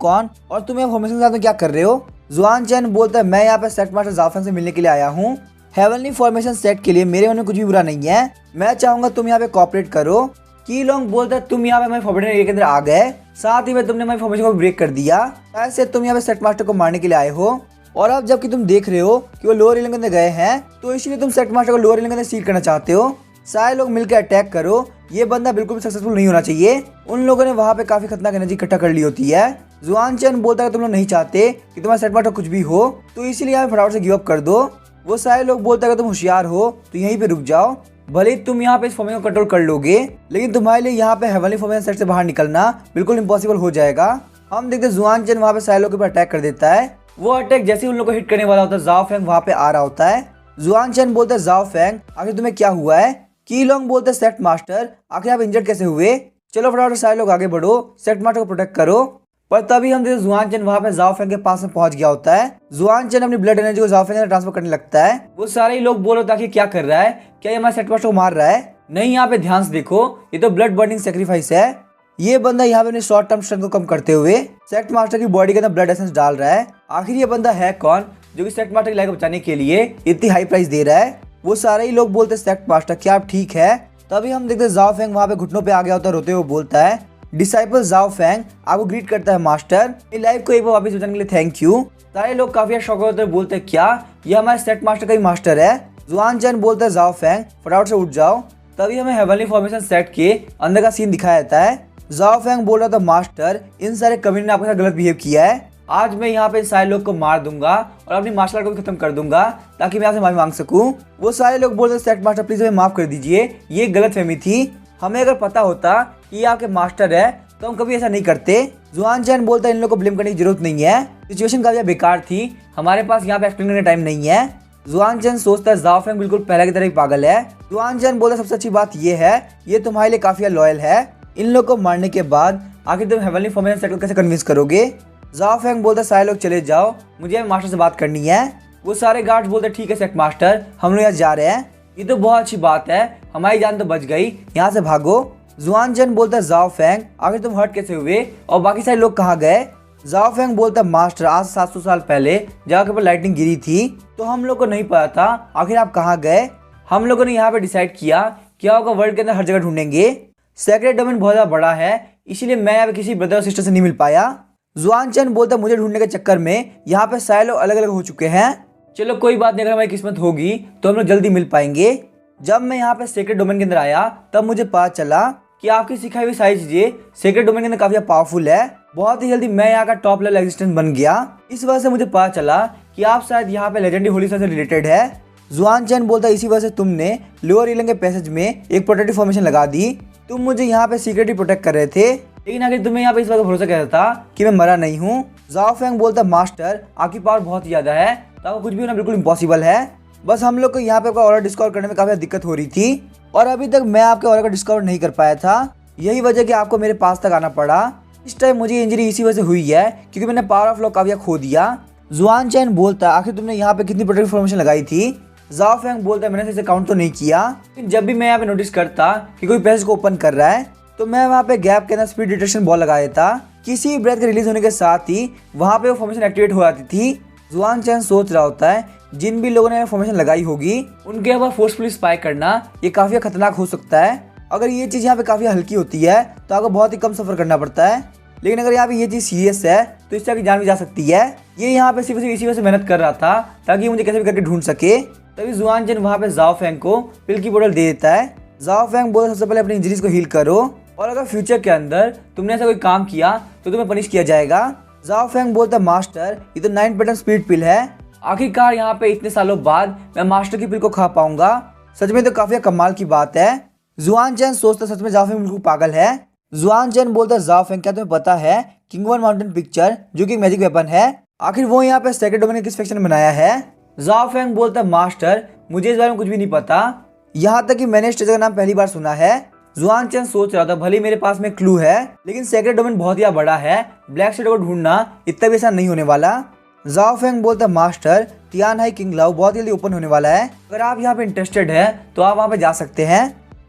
कौन और तुम यहाँ फॉर्मेशन के साथ में क्या कर रहे हो। जुआन चैन बोलता है मैं यहाँ पे सेट मास्टर जाओ फेंग से मिलने के लिए आया हूँ। हेवनली फॉर्मेशन सेट के लिए मेरे मन में कुछ भी बुरा नहीं है, मैं चाहूंगा तुम यहाँ पे कॉपरेट करो। की लोंग बोलता है तुम यहाँ पे हमारे फॉर्मेशन एरिया के अंदर आ गए, साथ ही में तुमने हमारी फॉर्मेशन को ब्रेक कर दिया। ऐसे तुम यहाँ पे सेट मास्टर को मारने के लिए आए हो, और अब जबकि तुम देख रहे हो कि वो लोअर रेलिंग के अंदर गए हैं तो इसीलिए तुम सेट मास्टर को लोअर रेलिंग के अंदर सील करना चाहते हो। सारे लोग मिलकर अटैक करो, ये बंदा बिल्कुल भी सक्सेसफुल नहीं होना चाहिए। उन लोगों ने वहाँ पे काफी खतरनाक एनर्जी इकट्ठा कर ली होती है। जुआन चैन बोलता है तुम लोग नहीं चाहते कि तुम्हारा सेट मास्टर कुछ भी हो, तो इसीलिए यहाँ फटाफट से गिव अप कर दो। वो सारे लोग बोलते हैं तुम होशियार हो तो यहीं पे रुक जाओ, भले ही तुम यहाँ पे इस फॉर्मेशन को कंट्रोल कर लोगे, लेकिन तुम्हारे लिए यहाँ पे हेवनली फॉर्मेशन सेट से बाहर निकलना बिल्कुल इम्पॉसिबल हो जाएगा। हम देखते जुआन चैन वहाँ पे सारे लोग के ऊपर अटैक कर देता है। वो अटैक जैसे ही उन लोग को हिट करने वाला होता है जाओ फेंग वहाँ पे आ रहा होता है। जुआन चैन बोलता है जाओ फेंग आखिर तुम्हें क्या हुआ है। की लोंग बोलते हैं सेट मास्टर आखिर आप इंजर्ड कैसे हुए, चलो फटाफट सारे लोग आगे बढ़ो, सेट मास्टर को प्रोटेक्ट करो। पर तभी हम देखते जुआन चैन वहाँ पे जाओ फेंग के पास में पहुंच गया होता है। जुआन चैन अपनी ब्लड एनर्जी को जाओ फेंग में ट्रांसफर करने लगता है। वो सारे लोग बोल रहे थे क्या कर रहा है, क्या ये हमारे सेट मास्टर को मार रहा है। नहीं, यहाँ पे ध्यान से देखो, ये तो ब्लड बर्निंग सेक्रीफाइस है। ये बंदा यहाँ पे अपने शॉर्ट टर्म स्ट्रेंथ को कम करते हुए सेट मास्टर की बॉडी के अंदर ब्लड एसेंस डाल रहा है। आखिर ये बंदा है कौन जो कि सेट मास्टर की लाइफ को बचाने के लिए इतनी हाई प्राइस दे रहा है। वो सारे ही लोग बोलते सेट मास्टर क्या आप ठीक है। तभी हम देखते जाओ फेंग वहाँ पे घुटनों पे आ गया होता है, रोते हुए बोलता है डिसाइपल जाओ फेंग आपको ग्रीट करता है मास्टर, मेरी लाइफ को एक बार वापस बचाने के लिए थैंक यू। सारे लोग काफी शौक होते हैं, बोलते हैं क्या ये हमारे सेट मास्टर का ही मास्टर है। जुआन चैन बोलता है जाओ फेंग फटाफट से उठ जाओ। तभी हमें हेवनली फॉर्मेशन सेट के अंदर का सीन दिखाया जाता है। जाओ फेंग बोल रहा था मास्टर इन सारे कमीने ने आपके साथ गलत बिहेव किया है, आज मैं यहाँ पे इन सारे लोग को मार दूंगा और अपनी मार्शल आर्ट को भी खत्म कर दूंगा ताकि मैं आपसे माफी मांग सकूं। वो सारे लोग बोलते सेट मास्टर प्लीज हमें माफ कर दीजिए, ये गलतफहमी थी, हमें अगर पता होता कि ये आपके मास्टर है तो हम कभी ऐसा नहीं करते। जुआन चैन बोलता है इन लोगों को ब्लेम करने की जरूरत नहीं है, सिचुएशन काफी बेकार थी, हमारे पास यहाँ पे एक्सप्लेन करने टाइम नहीं है। जुआन चैन सोचता है जाओ फेंग बिल्कुल पहले की तरह ही पागल है। जुआन चैन बोलता है सबसे अच्छी बात ये है ये तुम्हारे लिए काफी लॉयल है, इन लोग को मारने के बाद आखिर तुम हेवनली फॉर्मेशन सेट को कैसे कन्विंस करोगे। जाओ फेंग बोलता है सारे लोग चले जाओ, मुझे मास्टर से बात करनी है। वो सारे गार्ड्स बोलते ठीक है सेट मास्टर हम लोग यहाँ जा रहे हैं, ये तो बहुत अच्छी बात है, हमारी जान तो बच गई, यहाँ से भागो। जुआन चैन बोलता है जाओ फेंग आखिर तुम हर्ट कैसे हुए और बाकी सारे लोग कहाँ गए। जाओ फेंग बोलता है मास्टर आज 700 साल पहले जगह के ऊपर लाइटनिंग गिरी थी तो हम लोग को नहीं पता था, आखिर आप कहाँ गए। हम लोगों ने यहाँ पे डिसाइड किया क्या होगा वर्ल्ड के अंदर हर जगह ढूंढेंगे, सेक्रेट डोमेन बहुत ज्यादा बड़ा है इसीलिए मैं यहाँ पे किसी ब्रदर और सिस्टर से नहीं मिल पाया। जुआन चैन बोलता है मुझे ढूंढने के चक्कर में यहाँ पे सारे लोग अलग अलग हो चुके हैं, चलो कोई बात नहीं, अगर हमारी किस्मत होगी तो हम लोग जल्दी मिल पाएंगे। जब मैं यहाँ पे सेक्रेट डोमेन के अंदर आया तब मुझे पता चला कि आपकी सिखाई हुई सारी चीजें सेक्रेट डोमेन के अंदर काफी पावरफुल है, बहुत ही जल्दी मैं यहाँ का टॉप लेवल एग्जिस्टेंस बन गया। इस वजह से मुझे पता चला कि आप शायद यहाँ पे लेजेंडरी होली से रिलेटेड है। जुआन चैन बोलता है इसी वजह से तुमने लोअर रेलिंग के पैसेज में एक प्रोटेक्टिव फॉर्मेशन लगा दी, तुम मुझे यहाँ पे सीक्रेटली प्रोटेक्ट कर रहे थे, लेकिन आखिर तुम्हें यहाँ पे इस बात का भरोसा कैसा था कि मैं मरा नहीं हूँ। जाओ फेंग बोलता है मास्टर आपकी पावर बहुत ही ज्यादा है तो आपको कुछ भी होना बिल्कुल इम्पॉसिबल है, बस हम लोग को यहाँ पे ऑरा डिस्कवर करने में काफी दिक्कत हो रही थी और अभी तक मैं आपके ऑरा को डिस्कवर नहीं कर पाया था, यही वजह कि आपको मेरे पास तक आना पड़ा। इस टाइम मुझे इंजरी इसी वजह से हुई है क्योंकि मैंने पावर ऑफ लॉ काफी खो दिया। जुआन चैन बोलता है आखिर तुमने यहाँ पे कितनी प्रोटेक्टिव फॉर्मेशन लगाई थी। जाओ फेंग बोलता है मैंने इसे काउंट तो नहीं किया, लेकिन जब भी मैं यहाँ पे नोटिस करता कि कोई पैसेज को ओपन कर रहा है तो मैं वहाँ पे गैप के अंदर स्पीड डिटेक्शन बॉल लगा देता, किसी ब्रेथ के रिलीज होने के साथ ही वहाँ पे वो फॉर्मेशन एक्टिवेट हो जाती थी। जुआन चैन सोच रहा होता है जिन भी लोगों ने फॉर्मेशन लगाई होगी उनके ऊपर फोर्सफुली स्पाई करना ये काफी खतरनाक हो सकता है। अगर ये चीज यहाँ पे काफी हल्की होती है तो आपको बहुत ही कम सफर करना पड़ता है, लेकिन अगर यहाँ पे ये चीज सीरियस है तो इससे आपकी जान भी जा सकती है। ये यहाँ पे सिर्फ इसी वजह से मेहनत कर रहा था ताकि मुझे कैसे भी करके ढूंढ सके। तभी जुआन चैन वहाँ पे जाओ फेंग को पिल की बोतल दे देता है। जाओ फेंग बोलता है सबसे पहले अपनी इंजरीज को हील करो और अगर फ्यूचर के अंदर तुमने ऐसा कोई काम किया तो तुम्हें पनिश किया जाएगा। जाओ फेंग बोलता है मास्टर ये तो 9 पैटर्न स्पीड पिल है, आखिरकार यहाँ पे इतने सालों बाद मैं मास्टर की पिल को खा पाऊंगा, सच में तो काफी कमाल की बात है। जुआन चैन सोचता सच में जाओ फेंग बिल्कुल पागल है। जुआन चैन बोलता है जाओ फेंग क्या तुम्हें पता है किंग वन माउंटेन पिक्चर जो कि मैजिक वेपन है आखिर वो यहाँ पे सेक्रेट डोमेन किस सेक्शन में बनाया है। जाओ फेंग बोलता है मास्टर मुझे इस बारे में कुछ भी नहीं पता, यहाँ तक कि मैंने इस जगह का नाम पहली बार सुना है। जुआन चैन सोच रहा था भले मेरे पास में क्लू है, लेकिन सेक्रेट डोमेन बहुत ही बड़ा है, ब्लैक शैडो को ढूंढना इतना भी आसान नहीं होने वाला। जाओ फेंग बोलता मास्टर तियान हाई किंग लाओ बहुत जल्दी ओपन होने वाला है, अगर आप यहाँ पे इंटरेस्टेड है तो आप वहाँ पे जा सकते हैं।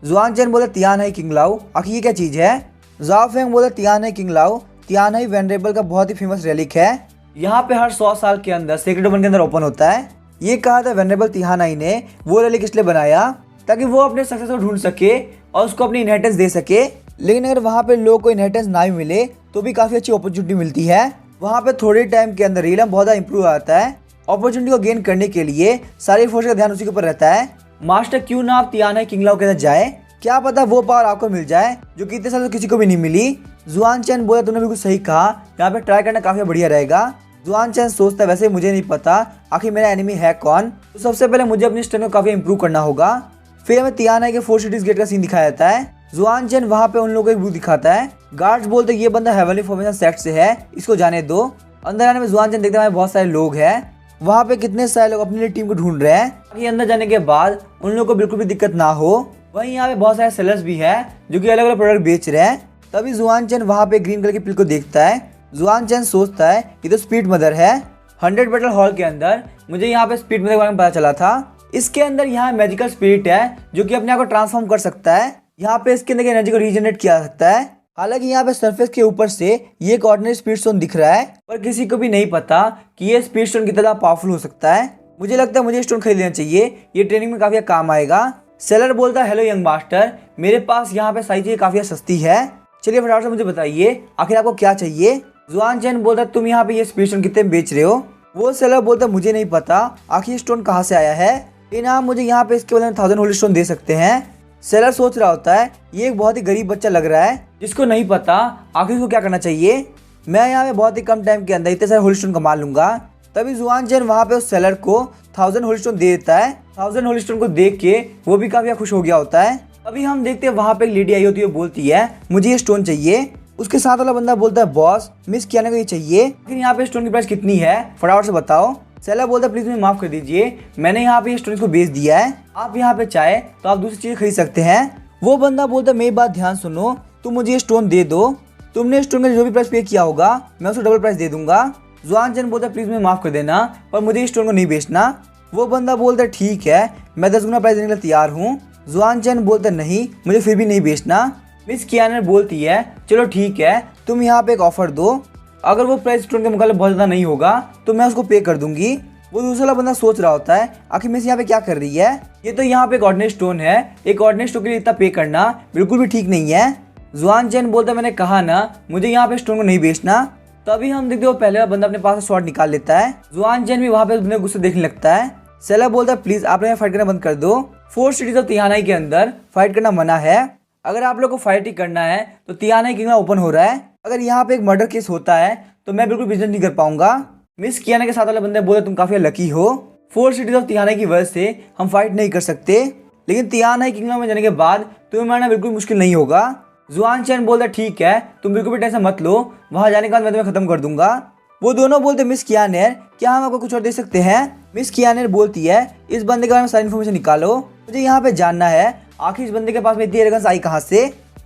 जुआन चैन बोलता तियान हाई किंग लाओ, आखिर ये क्या चीज है? जाओ फेंग बोलता तियान हाई किंग लाओ तियान हाई वेनरेबल का बहुत ही फेमस रेलिक है, यहाँ पे हर 100 साल के अंदर सेक्रेट डोमेन के अंदर ओपन होता है। ये कहा था वेनरेबल तियान हाई ने वो रेलिक इसलिए बनाया ताकि वो अपने सक्सेस को ढूंढ सके और उसको अपनी इनहेरिटेंस दे सके, लेकिन अगर वहाँ पे लोगों को इनहेरिटेंस ना भी मिले तो भी काफी अच्छी अपॉर्चुनिटी मिलती है। वहाँ पे थोड़े टाइम के अंदर रियलम बहुत ज़्यादा इंप्रूव आता है। अपॉर्चुनिटी को गेन करने के लिए सारी फोर्स का ध्यान उसी के ऊपर रहता है। मास्टर क्यों ना आप तियान हाई किंग लाओ के साथ जाए, क्या पता वो पावर आपको मिल जाए जो कि इतने साल से किसी को भी नहीं मिली। जुआन चैन बोला तुमने बिल्कुल सही कहा, यहाँ पे ट्राई करना काफी बढ़िया रहेगा। जुआन चैन सोचता है वैसे मुझे नहीं पता आखिर मेरा एनिमी है कौन, तो सबसे पहले मुझे अपनी स्ट्रेंथ को काफी इंप्रूव करना होगा। फिर हमें तियान हाई के 4 सिटीज गेट का सीन दिखाया जाता है। जुआन चैन वहाँ पे उन लोगों को एक व्यू दिखाता है। गार्ड्स बोलते ये बंदा हेवनली फॉर्मेशन सेक्ट से है, इसको जाने दो। अंदर आने में जुआन चैन देखते हैं बहुत सारे लोग हैं, वहाँ पे कितने सारे लोग अपनी टीम को ढूंढ रहे हैं ताकि अंदर जाने के बाद उन लोगों को बिल्कुल भी दिक्कत ना हो। वहीं यहाँ पे बहुत सारे सेलर्स भी है जो कि अलग अलग प्रोडक्ट बेच रहे हैं। तभी जुआन चैन वहाँ पे ग्रीन कलर की पिल को देखता है। जुआन चैन सोचता है ये तो स्पीड मदर है। 100 बैटल हॉल के अंदर मुझे यहाँ पे स्पीड मदर के बारे में पता चला था। इसके अंदर यहाँ मैजिकल स्पिरिट है जो कि अपने आप को ट्रांसफॉर्म कर सकता है। यहाँ पे इसके अंदर एनर्जी को रीजनरेट किया जा सकता है। हालांकि यहाँ पे सरफेस के ऊपर से ये एक ऑर्डिनरी स्पीड स्टोन दिख रहा है, पर किसी को भी नहीं पता कि ये स्पीड स्टोन कितना पावरफुल हो सकता है। मुझे लगता है मुझे स्टोन खरीद लेना चाहिए, ये ट्रेनिंग में काफी काम आएगा। सेलर बोलता है हेलो यंग मास्टर, मेरे पास यहाँ पे सारी चीजें काफी सस्ती है, चलिए फटाफट से मुझे बताइए आखिर आपको क्या चाहिए। जुआन चैन बोलता है तुम यहाँ पे ये स्पीड स्टोन कितने में बेच रहे हो? वो सेलर बोलता है मुझे नहीं पता आखिर स्टोन कहाँ से आया है, लेकिन आप मुझे यहाँ पे इसके बदले में 1000 होली स्टोन दे सकते हैं। सेलर सोच रहा होता है ये एक बहुत ही गरीब बच्चा लग रहा है जिसको नहीं पता आखिर को क्या करना चाहिए। मैं यहाँ पे बहुत ही कम टाइम के अंदर इतने सारे होली स्टोन कमा लूंगा। तभी जुआन चैन वहाँ पे उस सेलर को 1000 होली स्टोन दे देता है। 1000 होली स्टोन को देख के वो भी काफी खुश हो गया होता है। अभी हम देखते हैं वहाँ पे एक लेडी आई होती है, बोलती है मुझे ये स्टोन चाहिए। उसके साथ वाला बंदा बोलता है बॉस मिस कियाना को ये चाहिए, लेकिन यहाँ पे स्टोन की प्राइस कितनी है फटाफट से बताओ। सेलर बोलता है प्लीज मुझे माफ कर दीजिए, मैंने यहाँ पे स्टोन को बेच दिया है, आप यहाँ पे चाहे तो आप दूसरी चीजें खरीद सकते हैं। वो बंदा बोलता है मेरी बात ध्यान सुनो, तुम मुझे ये स्टोन दे दो, तुमने स्टोन का जो भी प्राइस पे किया होगा मैं उसको डबल प्राइस दे दूंगा। जुआन चैन बोलता है प्लीज मुझे माफ कर देना, पर मुझे इस स्टोन को नहीं बेचना। वो बंदा बोलता है ठीक है मैं 10 गुना प्राइस देने के लिए तैयार हूँ। जुआन चैन बोलता है नहीं मुझे फिर भी नहीं बेचना। मिस कियाना बोलती है चलो ठीक है तुम यहाँ पे एक ऑफर दो, अगर वो प्राइस स्टोन के मुकाबले बहुत ज़्यादा नहीं होगा तो मैं उसको पे कर दूंगी। वो दूसरा बंदा सोच रहा होता है आखिर मिस यहाँ पे क्या कर रही है, ये तो यहाँ पे एक ऑर्डिनरी स्टोन है, एक ऑर्डिनरी स्टोन के लिए इतना पे करना बिल्कुल भी ठीक नहीं है। जुआन चैन बोलता है मैंने कहा ना मुझे यहाँ पे स्टोन को नहीं बेचना। तभी हम देखते हो पहले वाला बंदा अपने पास से शॉट निकाल लेता है। जुआन चैन भी वहाँ पे बंदे गुस्से देखने लगता है। सेलर बोलता है प्लीज आप लोग फाइट करना बंद कर दो, 4 सिटीज ऑफ तियान हाई के अंदर फाइट करना मना है, अगर आप लोग को फाइट ही करना है तो तियान हाई किंग ओपन हो रहा है, अगर यहाँ पे एक मर्डर केस होता है तो मैं बिल्कुल बिजनेस नहीं कर पाऊंगा। मिस कियाना के साथ वाले बंदे बोले तुम काफी लकी हो, 4 सिटीज ऑफ तियान हाई की वजह से हम फाइट नहीं कर सकते, लेकिन तियान हाई किंगडम में जाने के बाद तुम्हें मारना बिल्कुल मुश्किल नहीं होगा। जुआन चैन बोलता ठीक है तुम बिल्कुल भी टेंशन मत लो, वहां जाने के बाद मैं तुम्हें खत्म कर दूंगा। वो दोनों बोलते मिस कियाना क्या हम आपको कुछ और दे सकते हैं? मिस कियाना बोलती है इस बंदे के बारे में सारी इन्फॉर्मेशन निकालो, मुझे यहाँ पे जानना है आखिर इस बंदे के पास में इतनी एरोगेंस आई कहाँ से।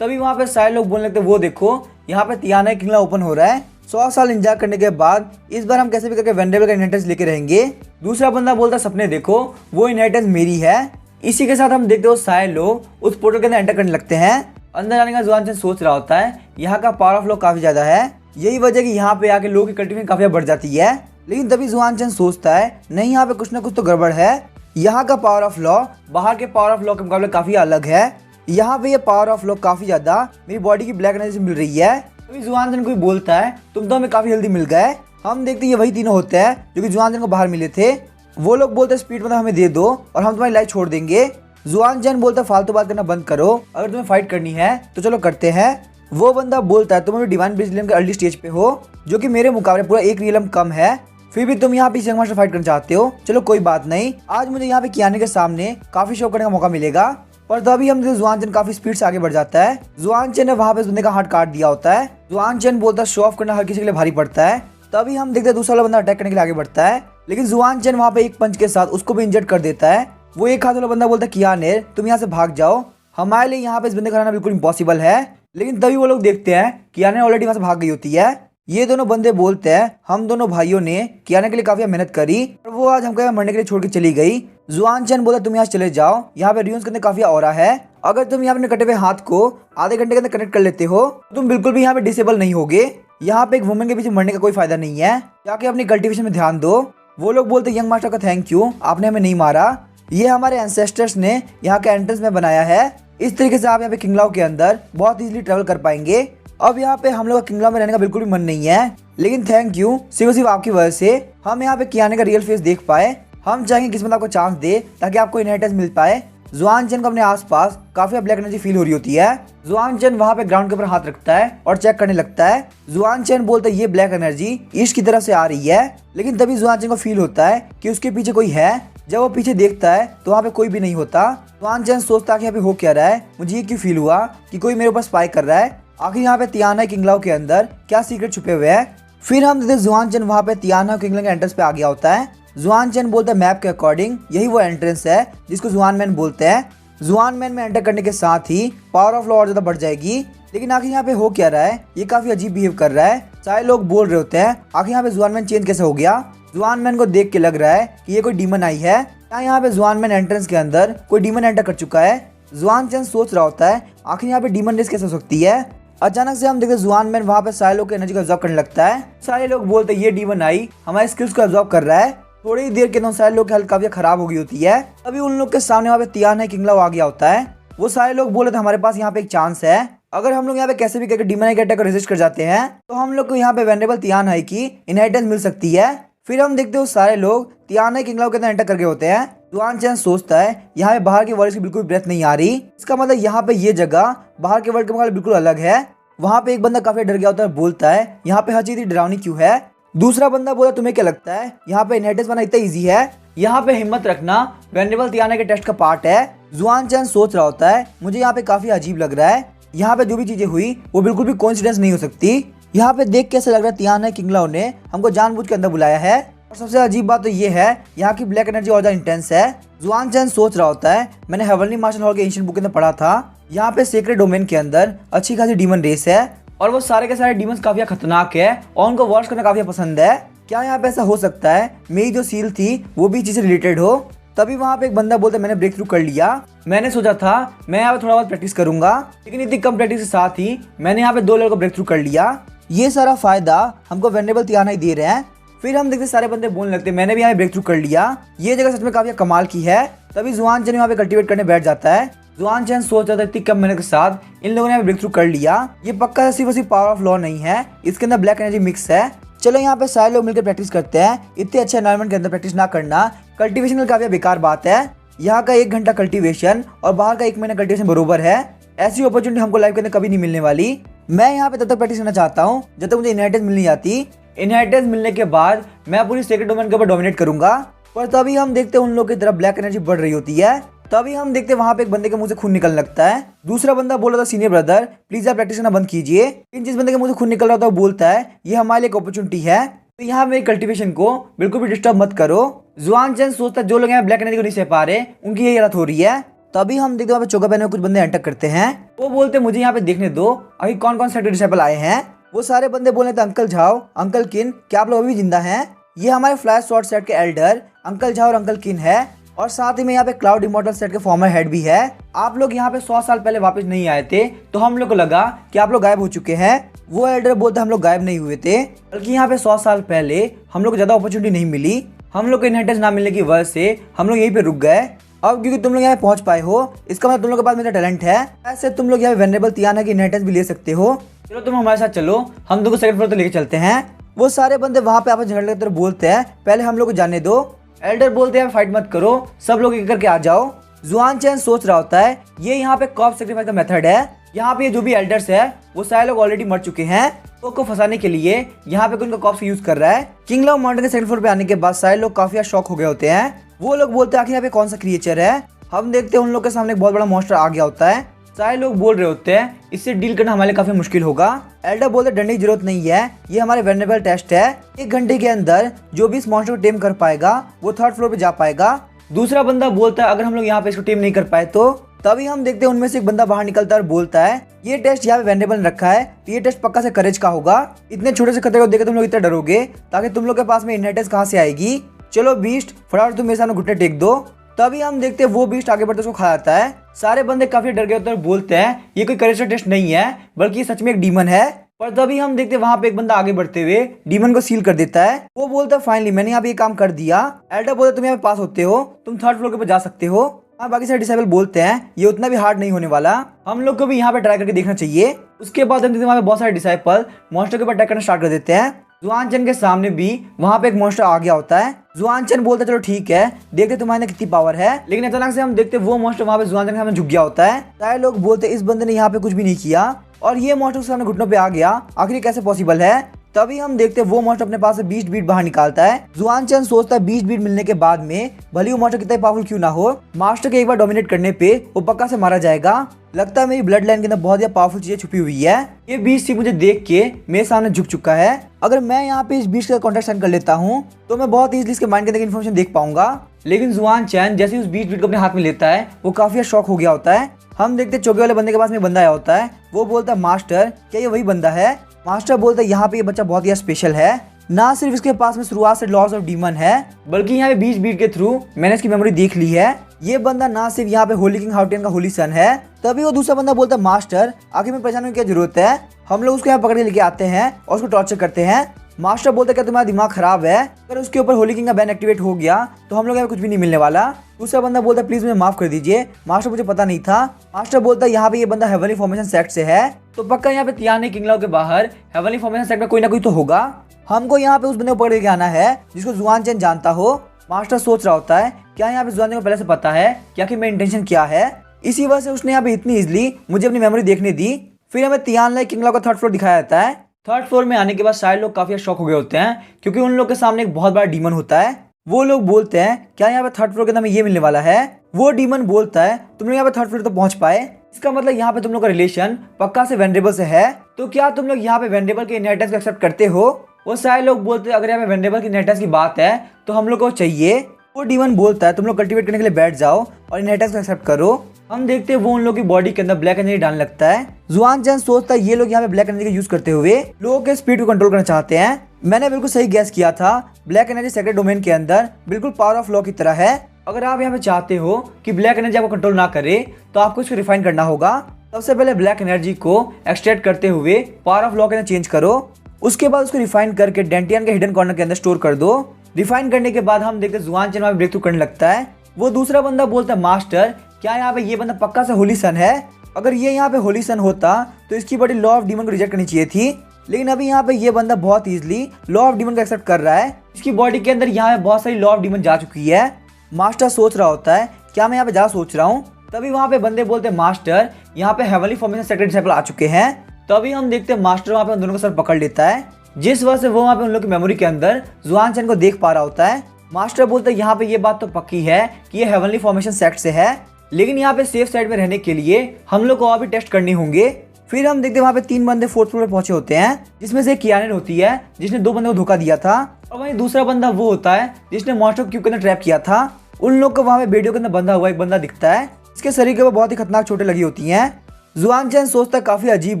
तभी वहाँ पे सारे लोग बोलने लगते वो देखो यहाँ पे तियान हाई किंगडम ओपन हो रहा है, 100 साल इंतजार करने के बाद इस बार हम कैसे भी करके वेंडेबल का इनहेरिटेंस लेके रहेंगे। दूसरा बंदा बोलता सपने देखो वो इनहेरिटेंस मेरी है। इसी के साथ हम देखते हो सारे लोग उस पोर्टल के अंदर एंटर करने लगते हैं। अंदर आने का जुआन चैन सोच रहा होता है यहाँ का पावर ऑफ लॉ काफी ज्यादा है, यही वजह कि यहाँ पे आके लोगों की कल्टीवेशन काफी बढ़ जाती है। लेकिन तभी जुआन चैन सोचता है नहीं यहाँ पे कुछ ना कुछ तो गड़बड़ है, यहाँ का पावर ऑफ लॉ बाहर के पावर ऑफ लॉ के मुकाबले काफी अलग है, यहाँ पे ये पावर ऑफ लॉ काफी ज्यादा मेरी बॉडी की ब्लैक एनर्जी से मिल रही है। तभी जुआन चैन को बोलता है तुम तो हमें काफी जल्दी मिल गए। हम देखते हैं ये वही तीनों होते हैं जो कि जुआन चैन को बाहर मिले थे। वो लोग बोलते हैं स्पीड मतलब हमें दे दो और हम तुम्हारी लाइफ छोड़ देंगे। जुआन चैन बोलता है फालतू बात करना बंद करो, अगर तुम्हें फाइट करनी है तो चलो करते हैं। वो बंदा बोलता है तुम अभी डिवाइन ब्रिलियम के अर्ली स्टेज पे हो जो कि मेरे मुकाबले पूरा 1 रियलम कम है, फिर भी तुम यहाँ पे यंग मास्टर फाइट करना चाहते हो, चलो कोई बात नहीं, आज मुझे यहाँ पे कियाना के सामने काफी शो करने का मौका मिलेगा। पर तभी हम जुआन चैन काफी स्पीड से आगे बढ़ जाता है। जुआन चैन ने वहाँ पे बंदे का हाथ काट दिया होता है। जुआन चैन बोलता है शो ऑफ करना हर किसी के लिए भारी पड़ता है। तभी हम देखते हैं दूसरा वाला बंदा अटैक करने के लिए आगे बढ़ता है, लेकिन जुआन चैन वहाँ पे एक पंच के साथ उसको भी इंजर्ड कर देता है। वो एक हाथ वाला बंदा बोलता है कियाना तुम यहाँ से भाग जाओ, हमारे लिए यहाँ पे इस बंदे को हराना बिल्कुल इम्पॉसिबल है। लेकिन तभी वो लोग देखते हैं कियाना ऑलरेडी वहाँ से भाग गई होती है। ये दोनों बंदे बोलते हैं हम दोनों भाइयों ने कियाना के लिए काफी मेहनत करी और वो आज हमको यहाँ मरने के लिए छोड़ के चली गई। जुआन चैन बोला तुम यहाँ से चले जाओ, यहाँ पे रियून्स के अंदर काफी ऑरा है, अगर तुम यहाँ पे कटे हुए हाथ को आधे घंटे के अंदर कनेक्ट कर लेते हो तो तुम बिल्कुल भी यहाँ पे डिसेबल नहीं होगे। यहाँ पे एक वुमन के पीछे मरने का कोई फायदा नहीं है, जाके अपनी कल्टिवेशन में ध्यान दो। वो लोग बोलते यंग मास्टर का थैंक यू, आपने हमें नहीं मारा, ये हमारे एंसेस्टर्स ने यहाँ के एंट्रेंस में बनाया है, इस तरीके से आप यहाँ पे किंगलाओ के अंदर बहुत इजीली ट्रेवल कर पाएंगे। अब यहाँ पे हम लोग का किंगलाओ में रहने का बिल्कुल भी मन नहीं है, लेकिन थैंक यू सिर्फ आपकी वजह से हम यहाँ पे कियाना का रियल फेस देख पाए। हम चाहेंगे किस्मत आपको चांस दे ताकि आपको इनहेरिटेंस मिल पाए। जुआन चैन को अपने आसपास काफी ब्लैक एनर्जी फील हो रही होती है। जुआन चैन वहाँ पे ग्राउंड के ऊपर हाथ रखता है और चेक करने लगता है। जुआन चैन बोलता है ये ब्लैक एनर्जी ईस्ट की तरफ से आ रही है, लेकिन तभी जुआन चैन को फील होता है कि उसके पीछे कोई है। जब वो पीछे देखता है तो वहाँ पे कोई भी नहीं होता। जुआन चैन सोचता है कि यहाँ पे हो क्या रहा है, मुझे ये क्यों फील हुआ कि कोई मेरे ऊपर स्पाई कर रहा है, आखिर यहाँ पे तियाना किंगलाओ के अंदर क्या सीक्रेट छुपे हुए हैं। फिर हम देखते जुआन चैन वहाँ पे तियाना किंगलाओ के एंट्रेंस पे आ गया होता है। जुआन चैन बोलता है मैप के अकॉर्डिंग यही वो एंट्रेंस है जिसको जुआन मैन बोलते हैं। जुआन मैन में एंटर करने के साथ ही पावर ऑफ लॉ और ज्यादा बढ़ जाएगी। लेकिन आखिर यहाँ पे हो क्या रहा है, ये काफी अजीब बिहेव कर रहा है। सारे लोग बोल रहे होते हैं आखिर यहाँ पे जुआन मैन चेंज कैसे हो गया। जुआन मैन को देख के लग रहा है कि ये कोई डीमन आई है, क्या यहाँ पे जुआन मैन एंट्रेंस के अंदर कोई डीमन एंटर कर चुका है। जुआन चैन सोच रहा होता है आखिर यहाँ पे डीमन रेस कैसे हो सकती है। अचानक से हम देखते जुआन मैन वहाँ पे सारे लोग की एनर्जी को ऑब्जर्व करने लगता है। सारे लोग बोलते हैं ये डीमन आई हमारे स्किल्स को ऑब्जर्व कर रहा है। थोड़ी ही देर के अंदर सारे लोग की हालत काफी खराब हो गई होती है। तभी उन लोग के सामने वहाँ पे तियाना किंगलाओ आ गया होता है। वो सारे लोग बोले थे हमारे पास यहाँ पे एक चांस है, अगर हम लोग यहाँ पे कैसे भी करके डीमन के अटैक को रेजिस्ट कर जाते हैं तो हम लोग को यहाँ पे वेनेरेबल तियाना की इनहेरिटेंस मिल सकती है। फिर हम देखते हो सारे लोग तियाना किंगलाओ के अंदर एंटर करके होते हैं। जुआन चैन सोचता है यहाँ पे बाहर के वर्ल्ड की बिल्कुल ब्रेथ नहीं आ रही, इसका मतलब यहाँ पे ये जगह बाहर के वर्ल्ड के मुकाबले बिल्कुल अलग है। वहाँ पे एक बंदा काफी डर गया होता है, बोलता है यहाँ पे हर चीज डरावनी क्यों है। दूसरा बंदा बोला तुम्हें क्या लगता है यहाँ पे इनहेरिटेंस पाना इतना इजी है, यहाँ पे हिम्मत रखना वेनेरेबल तियाना के टेस्ट का पार्ट है। जुआन चैन सोच रहा होता है मुझे यहाँ पे काफी अजीब लग रहा है, यहाँ पे जो भी चीजें हुई वो बिल्कुल भी कोइंसिडेंस नहीं हो सकती। यहाँ पे देख कैसे लग रहा है तियाना किंगलाओ ने हमको जानबूझ के अंदर बुलाया है। और सबसे अजीब बात तो ये है यहाँ की ब्लैक एनर्जी और ज्यादा इंटेंस है। जुआन चैन सोच रहा होता है मैंने हेवनली मार्शल हॉल के एंशिएंट बुक के अंदर पढ़ा था, यहाँ पे सेक्रेट डोमेन के अंदर अच्छी खासी डीमन रेस है और वो सारे के सारे डीमंस काफी खतरनाक है और उनको वॉश करना काफी पसंद है। क्या यहाँ पे ऐसा हो सकता है मेरी जो सील थी वो भी चीज से रिलेटेड हो। तभी वहाँ पे एक बंदा बोलता है मैंने ब्रेक थ्रू कर लिया, मैंने सोचा था मैं यहाँ पे थोड़ा बहुत प्रैक्टिस करूंगा, लेकिन इतनी कम प्रैक्टिस के साथ ही मैंने यहाँ पे 2 लेवल का ब्रेक थ्रू कर लिया। ये सारा फायदा हमको वेनेरेबल तियाना ही दे रहे हैं। फिर हम देखते सारे बंदे बोलने लगते मैंने भी यहाँ ब्रेक थ्रू कर लिया, ये जगह सच में काफी कमाल की है। तभी जुआन चैन यहाँ पे कल्टीवेट करने बैठ जाता है। जुआन चैन सोच रहा था इतनी कम मेहनत के साथ इन लोगों ने ब्रेक थ्रू कर लिया, ये पक्का सिर्फ पावर ऑफ लॉ नहीं है, इसके अंदर ब्लैक एनर्जी मिक्स है। चलो यहाँ पे सारे लोग मिलकर प्रैक्टिस करते हैं। इतने अच्छे एनवायरनमेंट के अंदर प्रैक्टिस ना करना कल्टीवेशन काफी बेकार बात है। यहाँ का 1 घंटा कल्टीवेशन और बाहर का 1 महीना कल्टीवेशन बरोबर है, ऐसी अपॉर्चुनिटी हमको लाइफ के अंदर कभी नहीं मिलने वाली। मैं यहाँ पे तब तक प्रैक्टिस करना चाहता हूँ जब तक मुझे इनहेरिटेंस मिल नहीं जाती। इनहेरिटेंस मिलने के बाद मैं पूरी सेक्रेट डोमेन के ऊपर डोमिनेट करूंगा। पर तभी हम देखते हैं उन लोगों की तरफ ब्लैक एनर्जी बढ़ रही होती है। तभी हम देखते हैं वहां पे एक बंदे के मुंह से खून निकलने लगता है। दूसरा बंदा बोल रहा था सीनियर ब्रदर प्लीज आप प्रैक्टिस करना बंद कीजिए। लेकिन जिस बंदे के मुंह से खून निकल रहा था वो बोलता है ये हमारे लिए एक अपॉर्चुनिटी है, तो यहाँ मेरी कल्टीवेशन को बिल्कुल भी डिस्टर्ब मत करो। जुआन चैन सोचता है जो लोग यहाँ ब्लैक एनर्जी को नहीं सह पा रहे उनकी यही हालत हो रही है। तभी हम देखते वहाँ पे चोगा पहने कुछ बंदे एंटर करते हैं। वो बोलते मुझे यहाँ पे देखने दो अभी कौन कौन से डिसेबल आए हैं। वो सारे बंदे बोले थे अंकल झाओ अंकल किन क्या आप लोग अभी जिंदा हैं। ये हमारे फ्लैश शॉर्ट सेट के एल्डर अंकल झाओ और अंकल किन है, और साथ ही में यहाँ पे क्लाउड इमॉर्टल सेट के फॉर्मर हेड भी है। आप लोग यहाँ पे 100 साल पहले वापस नहीं आए थे तो हम लोग को लगा कि आप लोग गायब हो चुके हैं। वो एल्डर बोलते हम लोग गायब नहीं हुए थे, बल्कि यहाँ पे 100 साल पहले हम लोग को ज्यादा अपॉर्चुनिटी नहीं मिली, हम लोग को इनहेरिटेंस ना मिलने की वजह से हम लोग यहीं पे रुक गए। अब क्योंकि तुम लोग यहाँ पहुंच पाए हो इसका मतलब तुम लोग के पास मेरा टैलेंट है, ऐसे तुम लोग यहाँ वेनेरेबल तियाना की इनहेरिटेंस भी ले सकते हो। चलो तुम हमारे साथ चलो, हम तुमको सेकंड फ्लोर तक लेके चलते हैं। वो सारे बंदे वहाँ पे आपस झगड़ने की तरफ बोलते हैं पहले हम लोग को जाने दो। एल्डर बोलते हैं फाइट मत करो, सब लोग एक करके आ जाओ। जुआन चैन सोच रहा होता है ये यहाँ पे कॉप सेक्रीफाइस का मेथड है। यहाँ पे जो भी एल्डर्स है वो सारे लोग ऑलरेडी मर चुके हैं, तो को फंसाने के लिए यहाँ पे उनका कॉप्स यूज कर रहा है। किंगलाओ माउंटेन के सेकंड फ्लोर पे आने के बाद सारे लोग काफी शॉक हो गए होते हैं। वो लोग बोलते हैं आखिर यहाँ पे कौन सा क्रिएचर है। हम देखते हैं उन लोग के सामने एक बहुत बड़ा मॉन्स्टर आ गया होता है। सारे लोग बोल रहे होते हैं इससे डील करना हमारे लिए काफी मुश्किल होगा। एल्डर बोलते डरने की जरूरत नहीं है, ये हमारे वेनेरेबल टेस्ट है, 1 घंटे के अंदर जो भी इस मॉन्स्टर को टेम कर पाएगा वो 3rd फ्लोर पे जा पाएगा। दूसरा बंदा बोलता है अगर हम लोग यहाँ पे इसको टेम नहीं कर पाए तो तभी हम देखते हैं उनमें से एक बंदा बाहर निकलता है और बोलता है ये टेस्ट यहाँ पे वेंडेबल रखा है तो ये टेस्ट पक्का से करेज का होगा। इतने छोटे से खतरे को देकर तुम लोग इतना डरोगे ताकि तुम लोग के पास में इनहेरिटेंस कहाँ से आएगी। चलो बीस्ट फटाफट तुम मेरे सामने घुटने टेक दो। तभी हम देखते हैं वो बीस्ट आगे बढ़ते उसको खा जाता है। सारे बंदे काफी डर गए होते हैं और बोलते हैं ये कोई करेज टेस्ट नहीं है बल्कि ये सच में एक डीमन है। पर तभी हम देखते हैं वहां पे एक बंदा आगे बढ़ते हुए डीमन को सील कर देता है। वो बोलता है फाइनली मैंने यहाँ पे ये काम कर दिया। एल्डर बोलता है तुम यहाँ पे पास होते हो, तुम थर्ड फ्लोर के ऊपर जा सकते हो। बाकी सारे डिसेबल बोलते हैं ये उतना भी हार्ड नहीं होने वाला, हम लोग को भी यहाँ पे ट्राई करके देखना चाहिए। उसके बाद हम देखते हैं वहाँ पे बहुत सारे डिसाइपल मॉन्स्टर के ऊपर अटैक करना स्टार्ट कर देते हैं। जुआनचन के सामने भी वहाँ पे एक मॉन्स्टर आ गया होता है। जुआनचन बोलता है चलो ठीक है देखते तुम्हारे कितनी पावर है, लेकिन अचानक से हम देखते वो मॉन्स्टर वहाँ पे जुआनचन के सामने झुक गया होता है। सारे लोग बोलते इस बंदे ने यहाँ पे कुछ भी नहीं किया और ये मॉन्स्टर उसके सामने घुटनों पे आ गया, आखिर कैसे पॉसिबल है। तभी हम देखते वो मॉन्स्टर अपने पास से 20 बीट बाहर निकालता है। जुआनचन सोचता है 20 बीट मिलने के बाद में भले वो मॉन्स्टर कितना पावरफुल क्यों ना हो, मास्टर के एक बार डोमिनेट करने पे वो पक्का से मारा जाएगा। लगता है मेरी ब्लड लाइन के अंदर बहुत ज्यादा पावरफुल चीजें छुपी हुई है। ये बीस्ट सी मुझे देख के मेरे सामने झुक चुका है। अगर मैं यहाँ पे इस बीस्ट का कॉन्टेक्ट साइन कर लेता हूँ तो मैं बहुत इजीली इसके माइंड के अंदर इन्फॉर्मेशन देख पाऊंगा। लेकिन जुआनचन जैसे उस बीट को अपने हाथ में लेता है वो काफी शॉक हो गया होता है। हम देखते चौके वाले बंदे के पास में बंदा आया होता है। वो बोलता है मास्टर क्या ये वही बंदा है। मास्टर बोलता है यहाँ पे ये बच्चा बहुत ही स्पेशल है, ना सिर्फ इसके पास में शुरुआत से लॉस ऑफ डीमन है बल्कि यहाँ पे 20 बीट के थ्रू मैंने इसकी मेमोरी देख ली है। ये बंदा ना सिर्फ यहाँ पे होली किंग हाउटियन का होली सन है। तभी वो दूसरा बंदा बोलता है मास्टर आखिर में परेशान होने की क्या जरूरत है, हम लोग उसको यहाँ पकड़ के लेके आते हैं और उसको टॉर्चर करते हैं। मास्टर बोलता है क्या तुम्हारा दिमाग खराब है, अगर उसके ऊपर होली किंग का बैन एक्टिवेट हो गया तो हम लोग यहाँ कुछ भी नहीं मिलने वाला। दूसरा बंदा बोलता है प्लीज मुझे माफ कर दीजिए मास्टर, मुझे पता नहीं था। मास्टर बोलता है यहाँ पे ये बंदा हेवनली फॉर्मेशन सेक्ट से है तो पक्का यहाँ पे तियाने किंगलाओ के बाहर हेवनली फॉर्मेशन सेक्ट में कोई ना कोई तो होगा। हमको यहाँ पे उस बंदे को पकड़ के आना है जिसको जुआनचन जानता हो। मास्टर सोच रहा होता है क्या यहाँ पे जुआनचन को पहले से पता है क्या कि मेरा इंटेंशन क्या है, इसी वजह से उसने यहाँ पे इतनी इजिली मुझे अपनी मेमोरी देखने दी। फिर हमें तियानलाई किंगलाओ का थर्ड फ्लोर दिखाया जाता है। थर्ड फ्लोर में आने के बाद सारे लोग काफी शॉक हो गए होते हैं क्योंकि उन लोग के सामने एक बहुत बड़ा डीमन होता है। वो लोग बोलते हैं क्या यहाँ पे थर्ड फ्लोर के अंदर में ये मिलने वाला है। वो डीमन बोलता है तुम लोग यहाँ पे थर्ड फ्लोर तक पहुंच पाए, इसका मतलब यहाँ पे तुम लोग का रिलेशन पक्का से वेंडेबल से है, तो क्या तुम लोग यहाँ पे वेंडेबल के इनहेरिटेंस को एक्सेप्ट करते हो। वो सारे लोग बोलते हैं अगर यहाँ पे वेंडेबल की इनहेरिटेंस की बात है तो हम लोग को चाहिए। वो डीमन बोलता है तुम लोग कल्टीवेट करने के लिए बैठ जाओ और इनहेरिटेंस को एक्सेप्ट करो। हम देखते हैं वो उन लोग की बॉडी के अंदर ब्लैक एनर्जी डालने लगता है। जुआनचन सोचता है ये लोग यहाँ पे ब्लैक एनर्जी का यूज करते हुए लोगों के स्पीड को कंट्रोल करना चाहते हैं। मैंने बिल्कुल सही गैस किया था, ब्लैक एनर्जी सेक्रेट डोमेन के अंदर बिल्कुल पावर ऑफ लॉ की तरह है। अगर आप यहाँ पे चाहते हो कि ब्लैक एनर्जी आपको कंट्रोल ना करे तो आपको इसको रिफाइन करना होगा। सबसे पहले ब्लैक एनर्जी को एक्सट्रैक्ट करते हुए पावर ऑफ लॉ के अंदर चेंज करो, उसके बाद उसको रिफाइन करके डेंटियन के हिडन कॉर्नर के अंदर स्टोर कर दो। रिफाइन करने के बाद हम देखते हैं जुआनचन वहाँ पे ब्रेक थ्रू करने लगता है। वो दूसरा बंदा बोलता है मास्टर क्या यहाँ पे ये बंदा पक्का से होली सन है, अगर ये यहाँ पे होली सन होता तो इसकी बॉडी लॉ ऑफ डीमन को रिजेक्ट करनी चाहिए थी, लेकिन अभी यहाँ पे ये बंदा बहुत इजीली लॉ ऑफ डीमन को एक्सेप्ट कर रहा है। इसकी बॉडी के अंदर यहाँ पे बहुत सारी लॉ ऑफ डीमन जा चुकी है। मास्टर सोच रहा होता है क्या मैं यहाँ पे जा सोच रहा हूँ। तभी वहाँ पे बंदे बोलते हैं मास्टर यहाँ पे हेवनली फॉर्मेशन सेक्रेट डिसाइपल आ चुके हैं। तभी हम देखते हैं मास्टर वहाँ पे उन दोनों का सर पकड़ लेता है, जिस वजह से वो वहाँ पे उन लोग की मेमोरी के अंदर जुआनचन को देख पा रहा होता है। मास्टर बोलते हैं यहाँ पे ये बात तो पक्की है कि ये हेवनली फॉर्मेशन सेक्ट से है, लेकिन यहाँ पे सेफ साइड में रहने के लिए हम लोग को और भी टेस्ट करने होंगे। फिर हम देखते हैं वहाँ पे 3 बंदे फोर्थ फ्लोर पे पहुंचे होते हैं, जिसमें से एक कियानर होती है जिसने 2 बंदों को धोखा दिया था, और वहीं दूसरा बंदा वो होता है जिसने मॉन्स्टर को क्यूब के अंदर ट्रैप किया था। उन लोग को वहाँ पे बेडियो के अंदर बंधा हुआ एक बंदा दिखता है, इसके शरीर के ऊपर बहुत ही खतरनाक चोटें लगी होती हैं। जुआनचन सोचता है काफी अजीब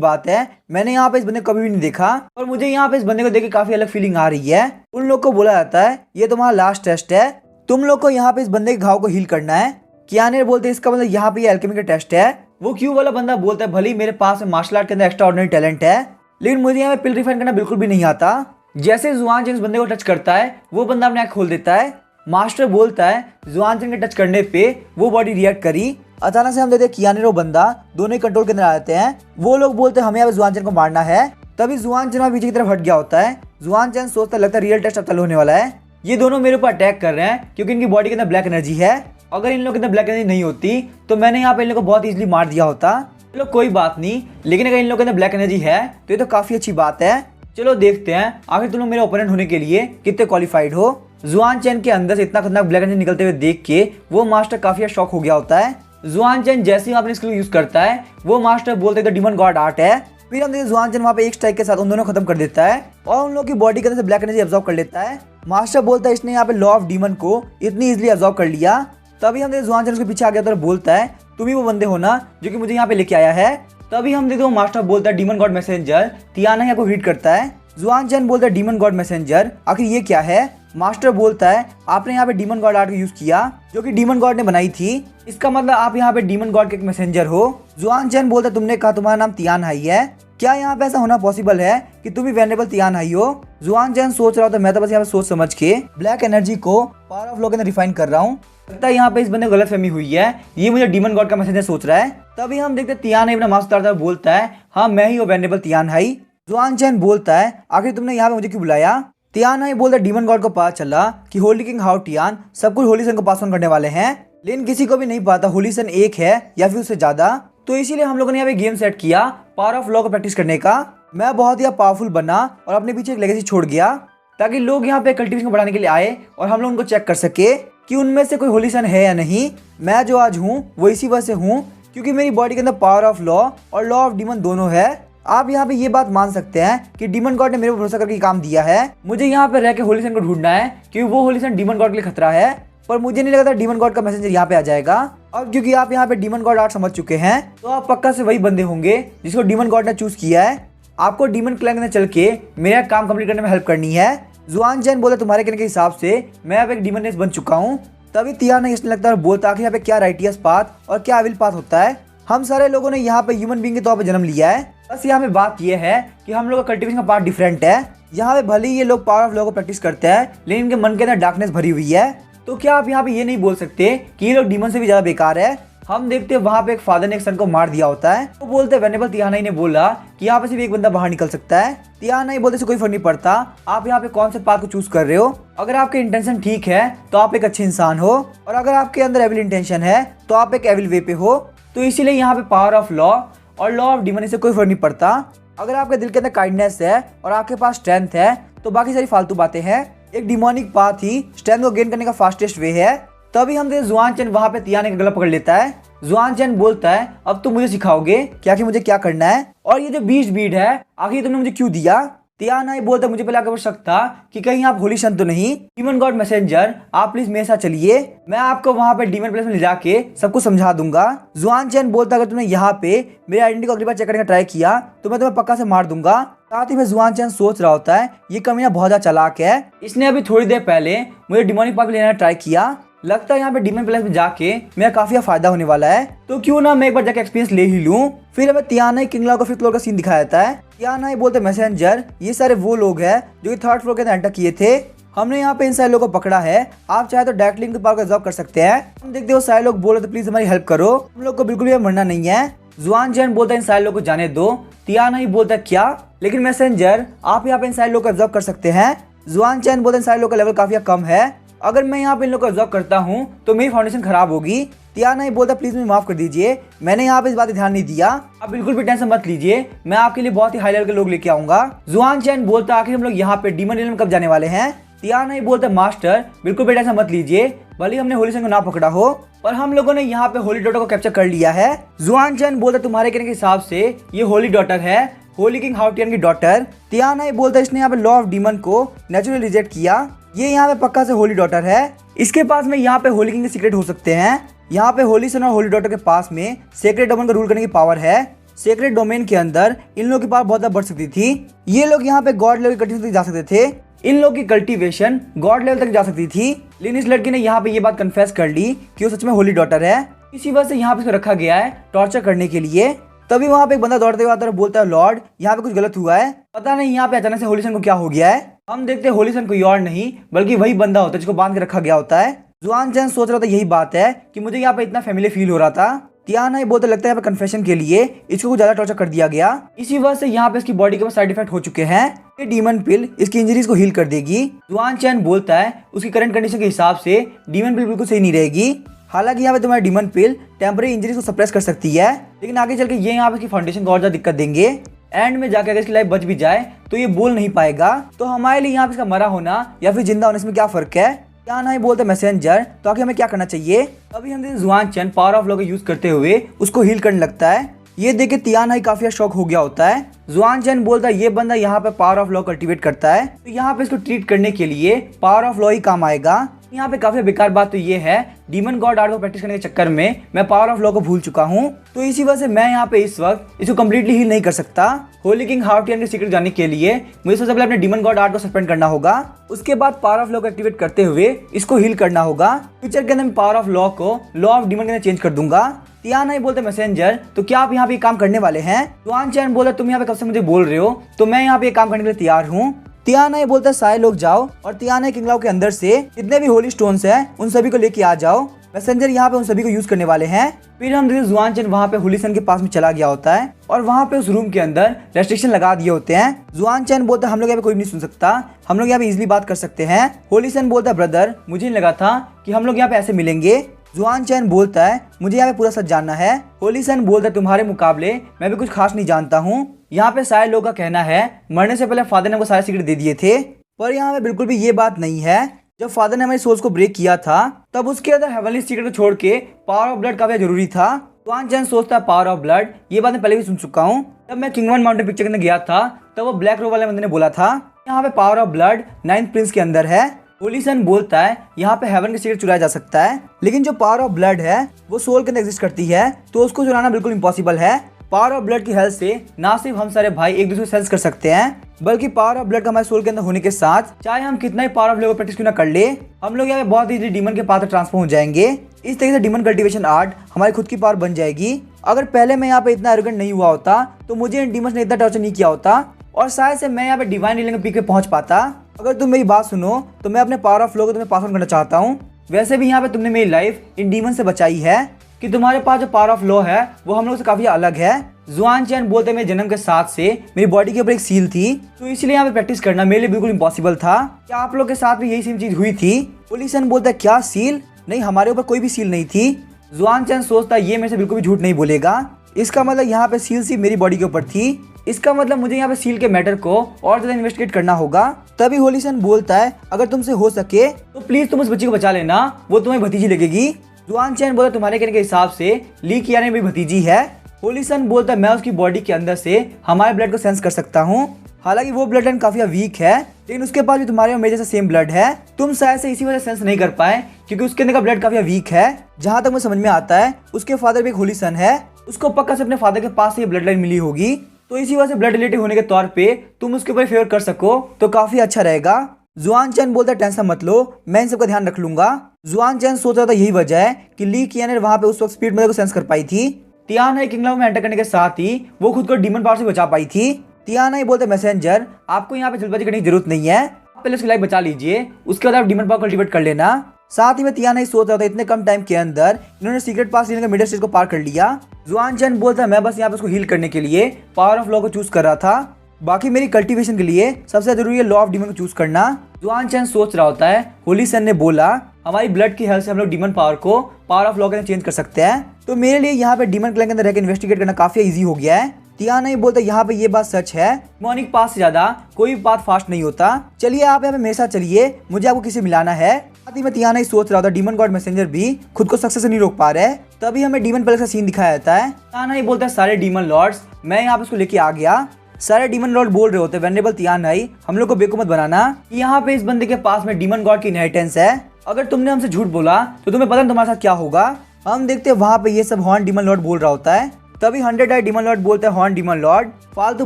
बात है, मैंने यहाँ पे इस बंदे को कभी भी नहीं देखा और मुझे यहाँ पे इस बंदे को देख के काफी अलग फीलिंग आ रही है। उन लोग को बोला जाता है ये तुम्हारा लास्ट टेस्ट है, तुम लोग को यहाँ पे इस बंदे के घाव को हील करना है। कियानर बोलते हैं इसका मतलब यहाँ पे एल्केमी का टेस्ट है। वो क्यू वाला बंदा बोलता है भले ही मेरे पास मार्शल आर्ट के अंदर एक्स्ट्रा ऑर्डिनरी टैलेंट है, लेकिन मुझे यहाँ पे पिल रिफाइन करना बिल्कुल भी नहीं आता। जैसे जुआनचन इस बंदे को टच करता है वो बंदा अपने आँख खोल देता है। मास्टर बोलता है जुआनचन के टच करने पे वो बॉडी रिएक्ट करी। अचानक से हम देखते हैं कियानर और बंदा दोनों ही कंट्रोल के अंदर आ जाते हैं। वो लोग बोलते हैं हमें यहाँ पे जुआनचन को मारना है। तभी जुआनचन पीछे की तरफ हट गया होता है। जुआनचन सोचता लगता है रियल टेस्ट अब चालू होने वाला है, ये दोनों मेरे ऊपर अटैक कर रहे हैं क्योंकि इनकी बॉडी के अंदर ब्लैक एनर्जी है। अगर इन लोगों के अंदर ब्लैक एनर्जी नहीं होती तो मैंने यहाँ पे इन लोगों को बहुत इजीली मार दिया होता। चलो कोई बात नहीं, लेकिन अगर इन लोगों के अंदर ब्लैक एनर्जी है तो ये तो काफी अच्छी बात है। चलो देखते हैं आखिर तुम लोग मेरे ओपोनेंट होने के लिए कितने क्वालिफाइड हो। जुआनचन के अंदर से इतना खतरनाक ब्लैक एनर्जी निकलते हुए देख के वो मास्टर काफी शॉक हो गया होता है। जुआनचन जैसे ही अपने स्किल यूज करता है वो मास्टर बोलते हैं डीमन गॉड आर्ट है। फिर हम देखते जुआनचन वहाँ पे एक स्ट्राइक के साथ उन दोनों खत्म कर देता है और उन लोगों की बॉडी के अंदर से ब्लैक एनर्जी अब्सॉर्ब कर लेता है। मास्टर बोलता है इसने यहाँ पे लॉ ऑफ डीमन को इतनी इजीली अब्सॉर्ब कर लिया। तभी हम जुआनचन उसके पीछे आ गया तो बोलता है तुम ही वो बंदे हो ना जो कि मुझे यहाँ पे लेके आया है। तभी हम देखते हो मास्टर बोलता है डीमन गॉड मैसेंजर, तियाना को हिट करता है। जुआन चैन बोलता है डीमन गॉड मैसेंजर आखिर ये क्या है। मास्टर बोलता है आपने यहाँ पे डीमन गॉड आर्ट का यूज किया जो कि डीमन गॉड ने बनाई थी, इसका मतलब आप यहाँ पे डीमन गॉड के एक मैसेंजर हो। जुआन चैन बोलता है तुमने कहा तुम्हारा नाम तियान हाई है, क्या यहाँ पे ऐसा होना पॉसिबल है कि तुम भी वेनेबल तियान हाई हो। जुआन चैन सोच रहा होता मैं तो बस यहाँ पे सोच समझ के ब्लैक एनर्जी को पावर ऑफ लॉ के अंदर रिफाइन कर रहा हूँ। लगता है यहाँ पे इस बंदे को गलतफहमी हुई है, ये मुझे डीमन गॉड का मैसेंजर सोच रहा है। तभी हम देखते तियान हाई अपना मास्क उतारता है, बोलता है हाँ मैं ही हूँ वेनेबल तियान हाई। जुआन चैन बोलता है आखिर तुमने यहाँ पे मुझे क्यों बुलाया। तियान हाई बोलता है डीमन गॉड को पता चला कि होली किंग हाउ टियान सब कुछ होली सन को पास ऑन करने वाले हैं, लेकिन किसी को भी नहीं पता होली सन एक है या फिर उससे ज्यादा। तो इसीलिए हम लोगों ने यहाँ पे गेम सेट किया पावर ऑफ लॉ को प्रैक्टिस करने का। मैं बहुत ही पावरफुल बना और अपने पीछे एक लेगेसी छोड़ गया ताकि लोग यहाँ पे कल्टीवेशन को बढ़ाने के लिए आए और हम लोग उनको चेक कर सके कि उनमें से कोई होली सन है या नहीं। मैं जो आज हूँ वो इसी वजह से हूँ क्योंकि मेरी बॉडी के अंदर पावर ऑफ लॉ और लॉ ऑफ डीमन दोनों है। आप यहाँ पे ये बात मान सकते हैं कि डीमन गॉड ने मेरे पर भरोसा करके काम दिया है। मुझे यहाँ पे रह के होली सन को ढूंढना है क्योंकि वो होली सन डीमन गॉड के लिए खतरा है, पर मुझे नहीं लगता डीमन गॉड का मैसेंजर यहाँ पे आ जाएगा। अब क्योंकि आप यहाँ पे डीमन गॉड आर्ट समझ चुके हैं तो आप पक्का से वही बंदे होंगे जिसको डीमन गॉड ने चूज किया है। आपको डीमन क्लैन में चल के मेरा काम कंप्लीट करने में हेल्प करनी है। जुआन चैन बोला तुम्हारे कहने के हिसाब से मैं अब एक डीमन रेस बन चुका हूँ। तभी तियान हाई इसने लगता है और बोलता है यहाँ पे क्या राइटियस पाथ और क्या एविल पाथ होता है। हम सारे लोगों ने यहाँ पे ह्यूमन बीइंग के तौर पे जन्म लिया है, बस यहाँ पे बात यह है कि हम लोग का कल्टीवेशन का पार्ट डिफरेंट है। यहाँ पे भले ही ये लोग पावर ऑफ लॉ को प्रैक्टिस करते हैं लेकिन इनके मन के अंदर डार्कनेस भरी हुई है। तो क्या आप यहाँ पे ये नहीं बोल सकते कि ये लोग डीमन से भी ज्यादा बेकार है। हम देखते हैं वहाँ पे एक फादर ने एक सन को मार दिया होता है, तो बोलते हैं वेनेबल तियान हाई ने बोला कि यहाँ पे सिर्फ एक बंदा बाहर निकल सकता है। तियान हाई बोलते से कोई फर्क नहीं पड़ता आप यहाँ पे कौन से पाथ को चूज कर रहे हो, अगर आपके इंटेंशन ठीक है तो आप एक अच्छे इंसान हो और अगर आपके अंदर एविल इंटेंशन है तो आप एक एविल वे पे हो। तो इसीलिए यहाँ पे पावर ऑफ लॉ और लॉ ऑफ डीमन से कोई फर्क नहीं पड़ता। अगर आपके दिल के अंदर काइंडनेस है और आपके पास स्ट्रेंथ है तो बाकी सारी फालतू बातें हैं। एक डिमोनिक पाथ ही स्ट्रेंथ को गेन करने का फास्टेस्ट वे है। तभी हम देखते जुआन चैन वहां पे तियान का गला पकड़ लेता है। जुआन चैन बोलता है अब तुम मुझे सिखाओगे क्या कि मुझे क्या करना है और ये जो 20 बीट है आखिर तुमने मुझे क्यों दिया। तियान हाई बोलता मुझे पहले आगे शक था कि कहीं आप होली सन तो नहीं। डीमन गॉड मैसेंजर आप प्लीज मेरे साथ चलिए, मैं आपको वहां पे डीमन प्लेस में ले जाके सब कुछ समझा दूंगा। जुआन चैन बोलता अगर तुमने यहाँ पे मेरी आइडेंटिटी को अगली बार चेक करने का ट्राई किया तो मैं तुम्हें पक्का से मार दूंगा। साथ ही में जुआन चैन सोच रहा होता है ये कमीना बहुत ज्यादा चालाक है, इसने अभी थोड़ी देर पहले मुझे डिमोनिक पाथ लेने का ट्राई किया, लगता है यहाँ पे डीमन प्लेस में जाके मेरा काफी फायदा होने वाला है, तो क्यों ना मैं एक बार जाके एक्सपीरियंस ले ही लूं। फिर हमें तियान हाई किंग लाओ का 5th फ्लोर का सीन दिखाया जाता है। तियान हाई बोलते मैसेंजर ये सारे वो लोग हैं जो कि 3rd फ्लोर के अंदर एंटर किए थे, हमने यहाँ पे इन सारे लोगों को पकड़ा है, आप चाहे तो डायरेक्टली इनके पावर को एब्जॉर्ब कर सकते हैं। हम देखते हो सारे लोग बोले तो प्लीज हमारी हेल्प करो, हम लोग को बिल्कुल भी मरना नहीं है। जुआन चैन बोलता है इन सारे लोग को जाने दो। तियान हाई बोलता है क्या, लेकिन मैसेंजर आप यहाँ पे इन सारे लोग को एब्जॉर्ब कर सकते हैं। जुआन चैन बोलते हैं इन सारे लोग का लेवल काफी कम है, अगर मैं यहाँ पे इन लोग को एब्जॉर्ब करता हूँ तो मेरी फाउंडेशन खराब होगी। तियान हाई बोलता प्लीज मुझे माफ कर दीजिए, मैंने यहाँ पे इस बात पे ध्यान नहीं दिया, आप बिल्कुल भी टेंशन मत लीजिए, मैं आपके लिए बहुत ही हाई लेवल के लोग लेके आऊंगा। जुआन चैन बोलता आखिर हम लोग यहाँ पे डीमन रियल में कब जाने वाले हैं। तियान हाई बोलता मास्टर बिल्कुल भी टेंशन मत लीजिए, भले हमने होली सन को ना पकड़ा हो पर हम लोगों ने यहाँ पे होली डॉटर को कैप्चर कर लिया है। जुआन चैन बोलता तुम्हारे कहने के हिसाब से ये होली डॉटर है, होली किंग हाउ टियान की डॉटर। तियान हाई बोलता इसने यहाँ पे लॉ ऑफ डीमन को नेचुरली रिजेक्ट किया, ये यहाँ पे पक्का से होली डॉटर है, इसके पास में यहाँ पे होली किंग के सीक्रेट हो सकते हैं। यहाँ पे होली सन और होली डॉटर के पास में सेक्रेट डोमेन को रूल करने की पावर है, सेक्रेट डोमेन के अंदर इन लोगों की पावर बहुत ज्यादा बढ़ सकती थी, ये लोग यहाँ पे गॉड लेवल कल्टीवेशन तक जा सकते थे, इन लोग की कल्टीवेशन गॉड लेवल तक जा सकती थी, लेकिन इस लड़की ने यहाँ पे ये बात कन्फेस कर ली कि वो सच में होली डॉटर है, इसी वजह से यहाँ पे इसको रखा गया है टॉर्चर करने के लिए। तभी वहाँ पे एक बंदा दौड़ते हुए आता है, बोलता है लॉर्ड यहाँ पे कुछ गलत हुआ है, पता नहीं यहाँ पे अचानक से होली सन को क्या हो गया है। हम देखते हैं होली सन कोई और नहीं बल्कि वही बंदा होता है जिसको बांध के रखा गया होता है। जुआन चैन सोच रहा था यही बात है कि मुझे यहाँ पे इतना फैमिली फील हो रहा था। तियान हाई बोलते लगता है यहाँ पे कन्फेशन के लिए इसको कुछ ज्यादा टॉर्चर कर दिया गया, इसी वजह से यहाँ पे इसकी बॉडी के साइड इफेक्ट हो चुके हैं, ये डीमन पिल इसकी इंजरीज को हील कर देगी। जुआन चैन बोलता है उसकी करंट कंडीशन के हिसाब से डीमन पिल बिल्कुल सही नहीं रहेगी, हालांकि यहाँ पे तुम्हारी डीमन पिल टेम्परेरी इंजरीज को सप्रेस कर सकती है, लेकिन आगे चल के ये यहाँ पे इसकी फाउंडेशन को और ज्यादा दिक्कत देंगे। एंड में जाकर अगर इसकी लाइफ बच भी जाए तो ये बोल नहीं पाएगा, तो हमारे लिए यहाँ पे इसका मरा होना या फिर जिंदा होने में क्या फर्क है। तियान हाई बोलते मैसेंजर तो आखिर हमें क्या करना चाहिए। अभी हम जुआन चैन पावर ऑफ लॉ का यूज करते हुए उसको हील करने लगता है, ये देख के तियान हाई काफी शॉक हो गया होता है। जुआन चैन बोलता है ये बंदा यहाँ पे पावर ऑफ लॉ कल्टीवेट करता है, तो यहाँ पे इसको ट्रीट करने के लिए पावर ऑफ लॉ ही काम आएगा। यहाँ पे काफी बेकार बात तो ये है, डीमन गॉड आर्ट को प्रैक्टिस करने के चक्कर में मैं पावर ऑफ लॉ को भूल चुका हूँ। तो इसी वजह से मैं यहाँ पे इस वक्त इसको कम्प्लीटली हील नहीं कर सकता। होली किंग हार्टियन के सीक्रेट जानने के लिए मुझे सबसे पहले अपने डीमन गॉड आर्ट को सस्पेंड करना होगा। उसके बाद पावर ऑफ लॉ को एक्टिवेट करते हुए इसको हील करना होगा। फ्यूचर के अंदर मैं पावर ऑफ लॉ को लॉ ऑफ डीमन के अंदर चेंज कर दूंगा। तियाना ही बोलते मैसेंजर, तो क्या आप यहाँ पे काम करने वाले हैं? जुआन चैन बोला तुम यहाँ पे कब से मुझे बोल रहे हो, तो मैं यहाँ पे काम करने के लिए तैयार हूँ। तियाना ही बोलता है सारे लोग जाओ और तियाना किंगलाओ के अंदर से जितने भी होली स्टोन्स हैं उन सभी को लेके आ जाओ। मैसेंजर यहाँ पे उन सभी को यूज करने वाले हैं। फिर हम देखते जुआन चैन वहाँ पे होलीसन के पास में चला गया होता है और वहाँ पे उस रूम के अंदर रेस्ट्रिक्शन लगा दिए होते हैं। जुआन चैन बोलता है हम लोग यहाँ पे कोई नहीं सुन सकता, हम लोग यहाँ पे इजिली बात कर सकते हैं। होलीसन बोलता है ब्रदर मुझे नहीं लगा था कि हम लोग यहाँ पे ऐसे मिलेंगे। जुआन चैन बोलता है मुझे यहाँ पे पूरा सच जानना है। होलीसन बोलता है तुम्हारे मुकाबले मैं भी कुछ खास नहीं जानता हूँ। यहाँ पे सारे लोगों का कहना है मरने से पहले फादर ने हमको सारे सीक्रेट दे दिए थे, पर यहाँ पे बिल्कुल भी ये बात नहीं है। जब फादर ने हमारी सोल्स को ब्रेक किया था तब उसके अंदर हेवनली सीक्रेट को छोड़ के पावर ऑफ ब्लड काफी जरूरी था। जुआन चैन सोचता है पावर ऑफ ब्लड, ये बात मैं पहले भी सुन चुका हूँ। जब मैं किंगवन माउंटेन पिक्चर के अंदर गया था तब वो ब्लैक रो वाले बंदे ने बोला था यहाँ पे power of blood 9th Prince के अंदर है। होलीसन बोलता है यहाँ पे हेवन का सीक्रेट चुराया जा सकता है, लेकिन जो पावर ऑफ ब्लड है वो सोल के अंदर एग्जिस्ट करती है, तो उसको चुराना बिल्कुल इम्पॉसिबल है। पावर ऑफ ब्लड की हेल्प से ना सिर्फ हम सारे भाई एक दूसरे को सेंस कर सकते हैं, बल्कि पावर ऑफ ब्लड का हमारे सोल के अंदर होने के साथ चाहे हम कितना ही पावर ऑफ ब्लड को प्रैक्टिस क्यों ना कर ले, हम लोग यहाँ पे बहुत इजीली डीमन के पास ट्रांसफॉर्म हो जाएंगे। इस तरीके से डीमन कल्टीवेशन आर्ट हमारी खुद की पावर बन जाएगी। अगर पहले मैं यहाँ पे इतना एरोगेंट नहीं हुआ होता तो मुझे इन डीमंस ने इतना टॉर्चर नहीं किया होता और शायद से मैं यहाँ पे डिवाइन हीलिंग के पीक पे पहुंच पाता। अगर तुम मेरी बात सुनो तो मैं अपने पावर ऑफ फ्लो को तुम्हें पास ऑन करना चाहता हूँ। वैसे भी यहाँ पे तुमने मेरी लाइफ इन डीमन से बचाई है कि तुम्हारे पास जो पावर ऑफ लॉ है वो हम लोग से काफी अलग है। जुआन चैन बोलते मेरे जन्म के साथ से मेरी बॉडी के ऊपर एक सील थी, तो इसलिए यहाँ पे प्रैक्टिस करना मेरे लिए बिल्कुल इम्पॉसिबल था। क्या आप लोग के साथ भी यही सेम चीज हुई थी? होलीसन बोलता है क्या सील? नहीं, हमारे ऊपर कोई भी सील नहीं थी। जुआन चैन सोचता है ये मेरे से बिल्कुल भी झूठ नहीं बोलेगा, इसका मतलब यहाँ पे सील सिर्फ मेरी बॉडी के ऊपर थी, इसका मतलब मुझे यहाँ पे सील के मैटर को और ज्यादा इन्वेस्टिगेट करना होगा। तभी होलीसन बोलता है अगर तुमसे हो सके तो प्लीज तुम उस बच्ची को बचा लेना, वो तुम्हें भतीजी लगेगी। जुआन चैन बोला तुम्हारे कहने के हिसाब से ली कियाने भी भतीजी है। होलीसन बोलता है मैं उसकी बॉडी के अंदर से हमारे ब्लड को सेंस कर सकता हूँ, हालांकि वो ब्लड लाइन काफी वीक है लेकिन उसके पास भी तुम्हारे और मेरे जैसा सेम ब्लड है। तुम शायद से इसी वजह सेंस नहीं कर पाए क्योंकि उसके अंदर का ब्लड काफी वीक है। जहां तक मुझे समझ में आता है उसके फादर भी एक होलीसन है, उसको पक्का से अपने फादर के पास से ये ब्लड लाइन मिली होगी, तो इसी वजह से ब्लड रिलेटिव होने के तौर पे तुम उसके ऊपर फेवर कर सको तो काफी अच्छा रहेगा। जुआन चैन बोलता है टेंशन मत लो, मैं इन सबका ध्यान रख लूंगा। जुआन चैन सोच रहा था यही वजह है कि ली कियाने वहां पे उस वक्त स्पीड में को सेंस कर पाई थी। तियाना किंगडम में एंटर करने के साथ ही वो खुद को डीमन पावर से बचा पाई थी। तियाना ही बोलते मैसेंजर आपको यहाँ पे जल्दबाजी करने की जरूरत नहीं है, पहले उसकी लाइफ बचा लीजिए, उसके बाद आप डीमन पावर कल्टीवेट कर लेना। साथ ही में तियाना ही सोच रहा था इतने कम टाइम के अंदर इन्होंने सीक्रेट पास लेने का मिडिल स्टेज को पार कर लिया। जुआन चैन बोलता है मैं बस यहाँ पे उसको हील करने के लिए पावर ऑफ लॉ को चूज कर रहा था, बाकी मेरी कल्टीवेशन के लिए सबसे जरूरी है लॉ ऑफ डीमन को चूज करना। जुआन चैन सोच रहा होता है होलीसन ने बोला हमारी ब्लड की हेल्प से हम लोग डीमन पावर को पावर ऑफ लॉ के अंदर चेंज कर सकते हैं, तो मेरे लिए यहाँ पे डीमन क्लैन के अंदर रहकर इन्वेस्टिगेट करना काफी इजी हो गया है। तियाना ही बोलता यहाँ पे ये बात सच है, मॉर्निंग पास से ज्यादा कोई भी पाथ फास्ट नहीं होता, चलिए आप यहाँ पे मेरे साथ चलिए, मुझे आपको किसी मिलाना है। साथ ही में तियाना ही सोच रहा था डीमन गॉड मैसेंजर भी खुद को सक्सेस से नहीं रोक पा रहे। तभी हमें डीमन पैलेस का सीन दिखाया जाता है। तियाना ही बोलता है सारे डीमन लॉर्ड्स मैं यहाँ पे उसको लेके आ गया। सारे डीमन लॉर्ड बोल रहे होते हैं वेनरेबल तियाना ही हम लोग को बेवकूफ मत बनाना, यहाँ पे इस बंदे के पास में डीमन गॉड की इनहेरिटेंस है, अगर तुमने हमसे झूठ बोला तो तुम्हें पता नहीं तुम्हारे साथ क्या होगा। हम देखते हैं वहाँ पे ये सब हॉर्न डीमन लॉर्ड बोल रहा होता है। तभी 100 आई डीमन लॉर्ड बोलते हैं हॉर्न डीमन लॉर्ड फालतू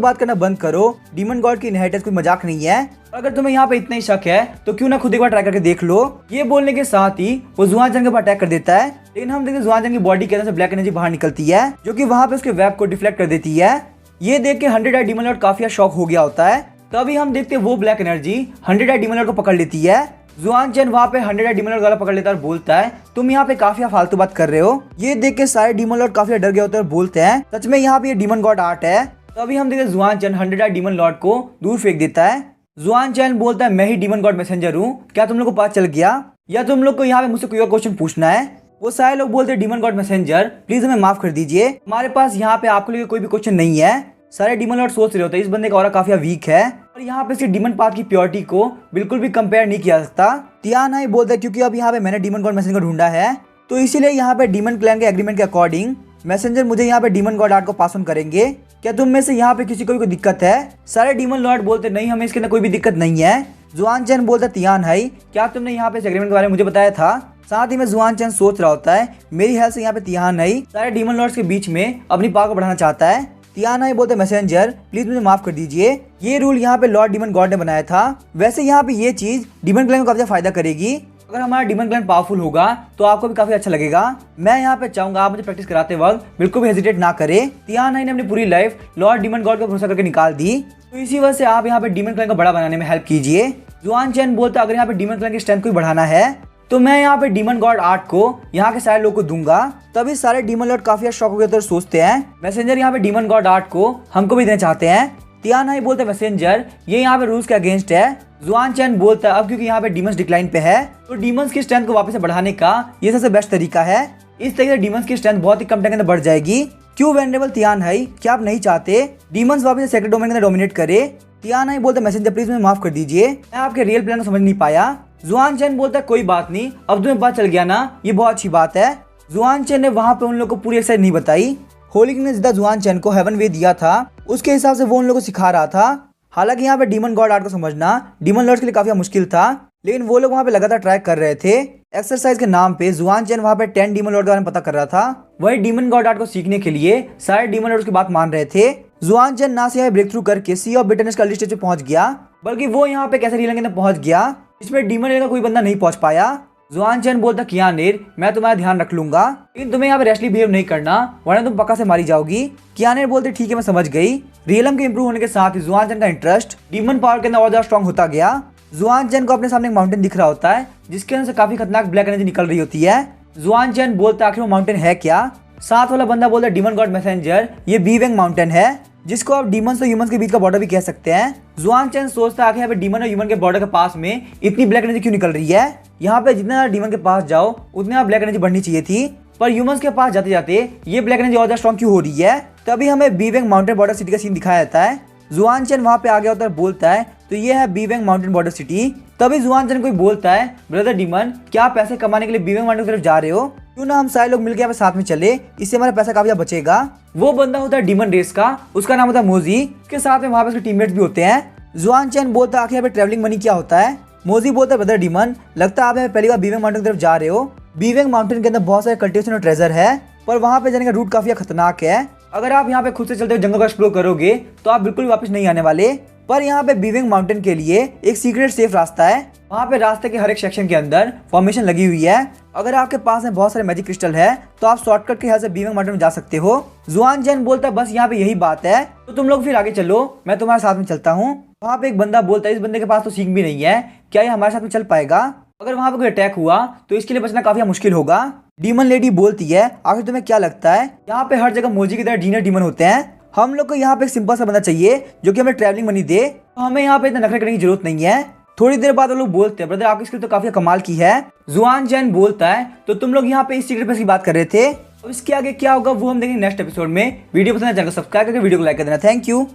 बात करना बंद करो, डीमन गॉड की इनहेरिटेंस कोई मजाक नहीं है, अगर तुम्हें यहाँ पे इतना ही शक है तो क्यों ना खुद एक बार ट्राई करके देख लो। ये बोलने के साथ ही वो जुआन चैन के ऊपर अटैक कर देता है, लेकिन हम देखते हैं जुआन चैन की बॉडी के अंदर से ब्लैक एनर्जी बाहर निकलती है जो कि वहाँ पे उसके वेब को डिफ्लेक्ट कर देती है। ये देख के 100 आई डीमन लॉर्ड काफी शॉक हो गया होता है। तभी हम देखते हैं वो ब्लैक एनर्जी 100 आई डीमन लॉर्ड को पकड़ लेती है। जुआन चैन वहाँ पे 100 आई डीमन लॉर्ड गला पकड़ लेता है और बोलता है तुम यहाँ पे काफी फालतू बात कर रहे हो। ये देख के सारे डीमन लॉर्ड काफी डर गए होते हैं और बोलते हैं सच में यहाँ पे ये डीमन गॉड आर्ट है। तभी हम देखते हैं जुआन चैन 100 आई डीमन लॉर्ड को दूर फेंक देता है। जुआन चैन बोलता है मैं ही डीमन गॉड मैसेंजर हूँ, क्या तुम लोग को पता चल गया या तुम लोग को यहाँ पे मुझसे कोई और क्वेश्चन पूछना है? वो सारे लोग बोलते हैं डीमन गॉड मैसेंजर प्लीज हमें माफ कर दीजिए, हमारे पास यहाँ पे आपको लिए कोई भी क्वेश्चन नहीं है। सारे डीमन लॉर्ड सोच रहे होते हैं इस बंदे का ऑरा काफी वीक है और यहाँ पे इसके डीमन पाथ की प्योरिटी को बिल्कुल भी कंपेयर नहीं किया जा सकता। तियाना ही बोलता है क्योंकि अब यहाँ पे मैंने डीमन गॉड मैसेंजर को ढूंढा है तो इसीलिए यहाँ पे डीमन क्लैन के एग्रीमेंट के अकॉर्डिंग मैसेंजर मुझे यहाँ पे डीमन गॉड आर्ट को पास ऑन करेंगे। क्या तुम में से यहाँ पे किसी को भी कोई दिक्कत है? सारे डीमन लॉर्ड बोलते नहीं हमें इसके अंदर कोई भी दिक्कत नहीं है, जुआन चैन बोलता है तियान भाई, क्या तुमने यहाँ पे इस एग्रीमेंट के बारे में मुझे बताया था? साथ ही में जुआन चैन सोच रहा होता है मेरी हेल्प से यहाँ पे तियान भाई सारे डीमन लॉर्ड्स के बीच में अपनी पावर को बढ़ाना चाहता है। तियान भाई बोलते मैसेंजर प्लीज मुझे माफ कर दीजिए, ये रूल यहाँ पे लॉर्ड डीमन गॉड ने बनाया था। वैसे यहाँ पे ये चीज डीमन क्लैन को काफी फायदा करेगी। अगर हमारा डीमन क्लैन पावरफुल होगा तो आपको भी काफी अच्छा लगेगा। मैं यहाँ पे चाहूंगा आप मुझे प्रैक्टिस कराते वक्त बिल्कुल भी हेजिटेट ना करे। तियान भाई ने अपनी पूरी लाइफ लॉर्ड डीमन गॉड का भरोसा करके निकाल दी, तो इसी वजह से आप यहाँ पे डीमन क्लैन को बड़ा बनाने में हेल्प कीजिए। जुआन चैन बोलता अगर यहाँ पे डीमन क्लैन की स्ट्रेंथ को बढ़ाना है तो मैं यहाँ पे डीमन गॉड आर्ट को यहाँ के सारे लोगों को दूंगा। तभी सारे डीमन लॉर्ड काफी शौक हो गए तो सोचते हैं मैसेंजर यहाँ पे डीमन गॉड आर्ट को हमको भी देना चाहते हैं। तियान भाई बोलते मैसेंजर ये यहाँ पे रूल्स के अगेंस्ट है। जुआन चैन बोलता है अब क्योंकि यहाँ पे डीमंस डिक्लाइन पे है तो डीमंस की स्ट्रेंथ को वापस से बढ़ाने का ये सबसे बेस्ट तरीका है। इस तरीके से डीमंस की स्ट्रेंथ बहुत ही कम टाइम के अंदर बढ़ जाएगी। क्यों वेनरेबल तियान भाई, क्या आप नहीं चाहते डीमंस वापस से सेक्रेट डोमेन के अंदर डोमिनेट करे? तियान भाई बोलते मैसेंजर प्लीज मुझे माफ कर दीजिए, मैं आपके रियल प्लान को समझ नहीं पाया। जुआन चैन बोलता है कोई बात नहीं, अब तुम्हें पता चल गया ना, ये बहुत अच्छी बात है। जुआन चैन ने वहाँ पे उन लोगों को पूरी एक्सरसाइज नहीं बताई। होली किंग ने जितना जुआन चैन को हेवन वे दिया था उसके हिसाब से वो उन लोगों को सिखा रहा था। हालांकि यहाँ पे डीमन गॉड आर्ट को समझना डीमन लॉर्ड्स के लिए काफी मुश्किल था, लेकिन वो लोग वहाँ पे लगातार ट्रैक कर रहे थे। एक्सरसाइज के नाम पे जुआन चैन वहाँ पे 10 डीमन लॉर्ड के बारे में पता कर रहा था। वही डीमन गॉड आर्ट को सीखने के लिए सारे डीमन लॉर्ड्स की बात मान रहे थे। जुआन चैन ना से ब्रेक थ्रू करके सी ऑफ बिटरनेस का स्टेज पे पहुंच गया, बल्कि वो यहाँ पे कैसे रीलन के अंदर पहुंच गया इसमें डीमन लेयर का कोई बंदा नहीं पहुंच पाया। जुआन चैन बोलता कियानेर मैं तुम्हारा ध्यान रख लूंगा, लेकिन तुम्हें यहाँ पे रैशली बिहेव नहीं करना वरना तुम पक्का से मारी जाओगी। कियानेर बोलते ठीक है मैं समझ गई। रियलम के इंप्रूव होने के साथ ही जुआन चैन का इंटरेस्ट डीमन पावर के अंदर और ज्यादा स्ट्रॉन्ग होता गया। जुआन चैन को अपने सामने एक माउंटेन दिख रहा होता है जिसके अंदर से काफी खतरनाक ब्लैक एनर्जी निकल रही होती है। जुआन चैन बोलता आखिर वो माउंटेन है क्या? साथ वाला बंदा बोलता डीमन गॉड मैसेंजर ये बीवेंग माउंटेन है, जिसको आप डीमंस और ह्यूमंस के बीच का बॉर्डर भी कह सकते हैं। जुआन चैन सोचता है कि यहाँ पे डीमन और ह्यूमन के बॉर्डर के पास में इतनी ब्लैक एनर्जी क्यों निकल रही है? यहाँ पे जितना डीमन के पास जाओ उतनी ब्लैक एनर्जी बढ़नी चाहिए थी, पर ह्यूमंस के पास जाते जाते ये ब्लैक एनर्जी और ज्यादा स्ट्रॉन्ग क्यों हो रही है? तभी हमें बीवेंग माउंटेन बॉर्डर सिटी का सीन दिखाया जाता है। जुआन चैन वहाँ पे आ गया होता है, बोलता है तो ये है बीवेंग माउंटेन बॉर्डर सिटी। तभी जुआन चैन कोई बोलता है ब्रदर डीमन क्या आप पैसे कमाने के लिए बीवेंग माउंटेन की तरफ जा रहे हो? क्यों ना हम सारे लोग मिलकर यहाँ पे साथ में चले, इससे हमारा पैसा काफी बचेगा। वो बंदा होता है डीमन रेस का, उसका नाम होता है मोजी, उसके साथ में वहाँ पे उसके टीममेट्स भी होते हैं। जुआन चैन बोलता है आखिर यहाँ पे ट्रैवलिंग मनी क्या होता है? मोजी बोलता है ब्रदर डीमन लगता है आप यहाँ पहली बार बीवेंग माउंटेन की तरफ जा रहे हो। बीवेंग माउंटेन के अंदर बहुत सारे कल्टिवेशन और ट्रेजर है, पर वहाँ पे जाने का रूट काफी खतरनाक है। अगर आप यहाँ पे खुद से चलते हुए जंगल को एक्सप्लोर करोगे तो आप बिल्कुल वापस नहीं आने वाले। पर यहाँ पे बीवेंग माउंटेन के लिए एक सीक्रेट सेफ रास्ता है। वहाँ पे रास्ते के हर एक सेक्शन के अंदर फॉर्मेशन लगी हुई है। अगर आपके पास में बहुत सारे मैजिक क्रिस्टल है तो आप शॉर्टकट के यहाँ से बीवेंग माउंटेन में जा सकते हो। जुआन चैन बोलता है बस यहाँ पे यही बात है, तो तुम लोग फिर आगे चलो, मैं तुम्हारे साथ में चलता हूँ। वहाँ पे एक बंदा बोलता है इस बंदे के पास तो सीख भी नहीं है, क्या ये हमारे साथ में चल पाएगा? अगर वहाँ पे कोई अटैक हुआ तो इसके लिए बचना काफी मुश्किल होगा। डीमन लेडी बोलती है आखिर तुम्हें क्या लगता है यहाँ पे हर जगह मोजी की तरह जीनियर डीमन होते हैं? हम लोग को यहाँ पे एक सिंपल सा बंदा चाहिए जो कि हमें ट्रैवलिंग मनी दे, तो हमें यहाँ पे इतना नखरे करने की जरूरत नहीं है। थोड़ी देर बाद वो लोग बोलते हैं ब्रदर आपकी स्किल तो काफी कमाल की है। जुआन चैन बोलता है तो तुम लोग यहाँ पे इस सीक्रेट की बात कर रहे थे, अब इसके आगे क्या होगा वो हम देखेंगे नेक्स्ट एपिसोड में। वीडियो पसंद है चैनल को सब्सक्राइब करके वीडियो को लाइक कर देना। Thank you.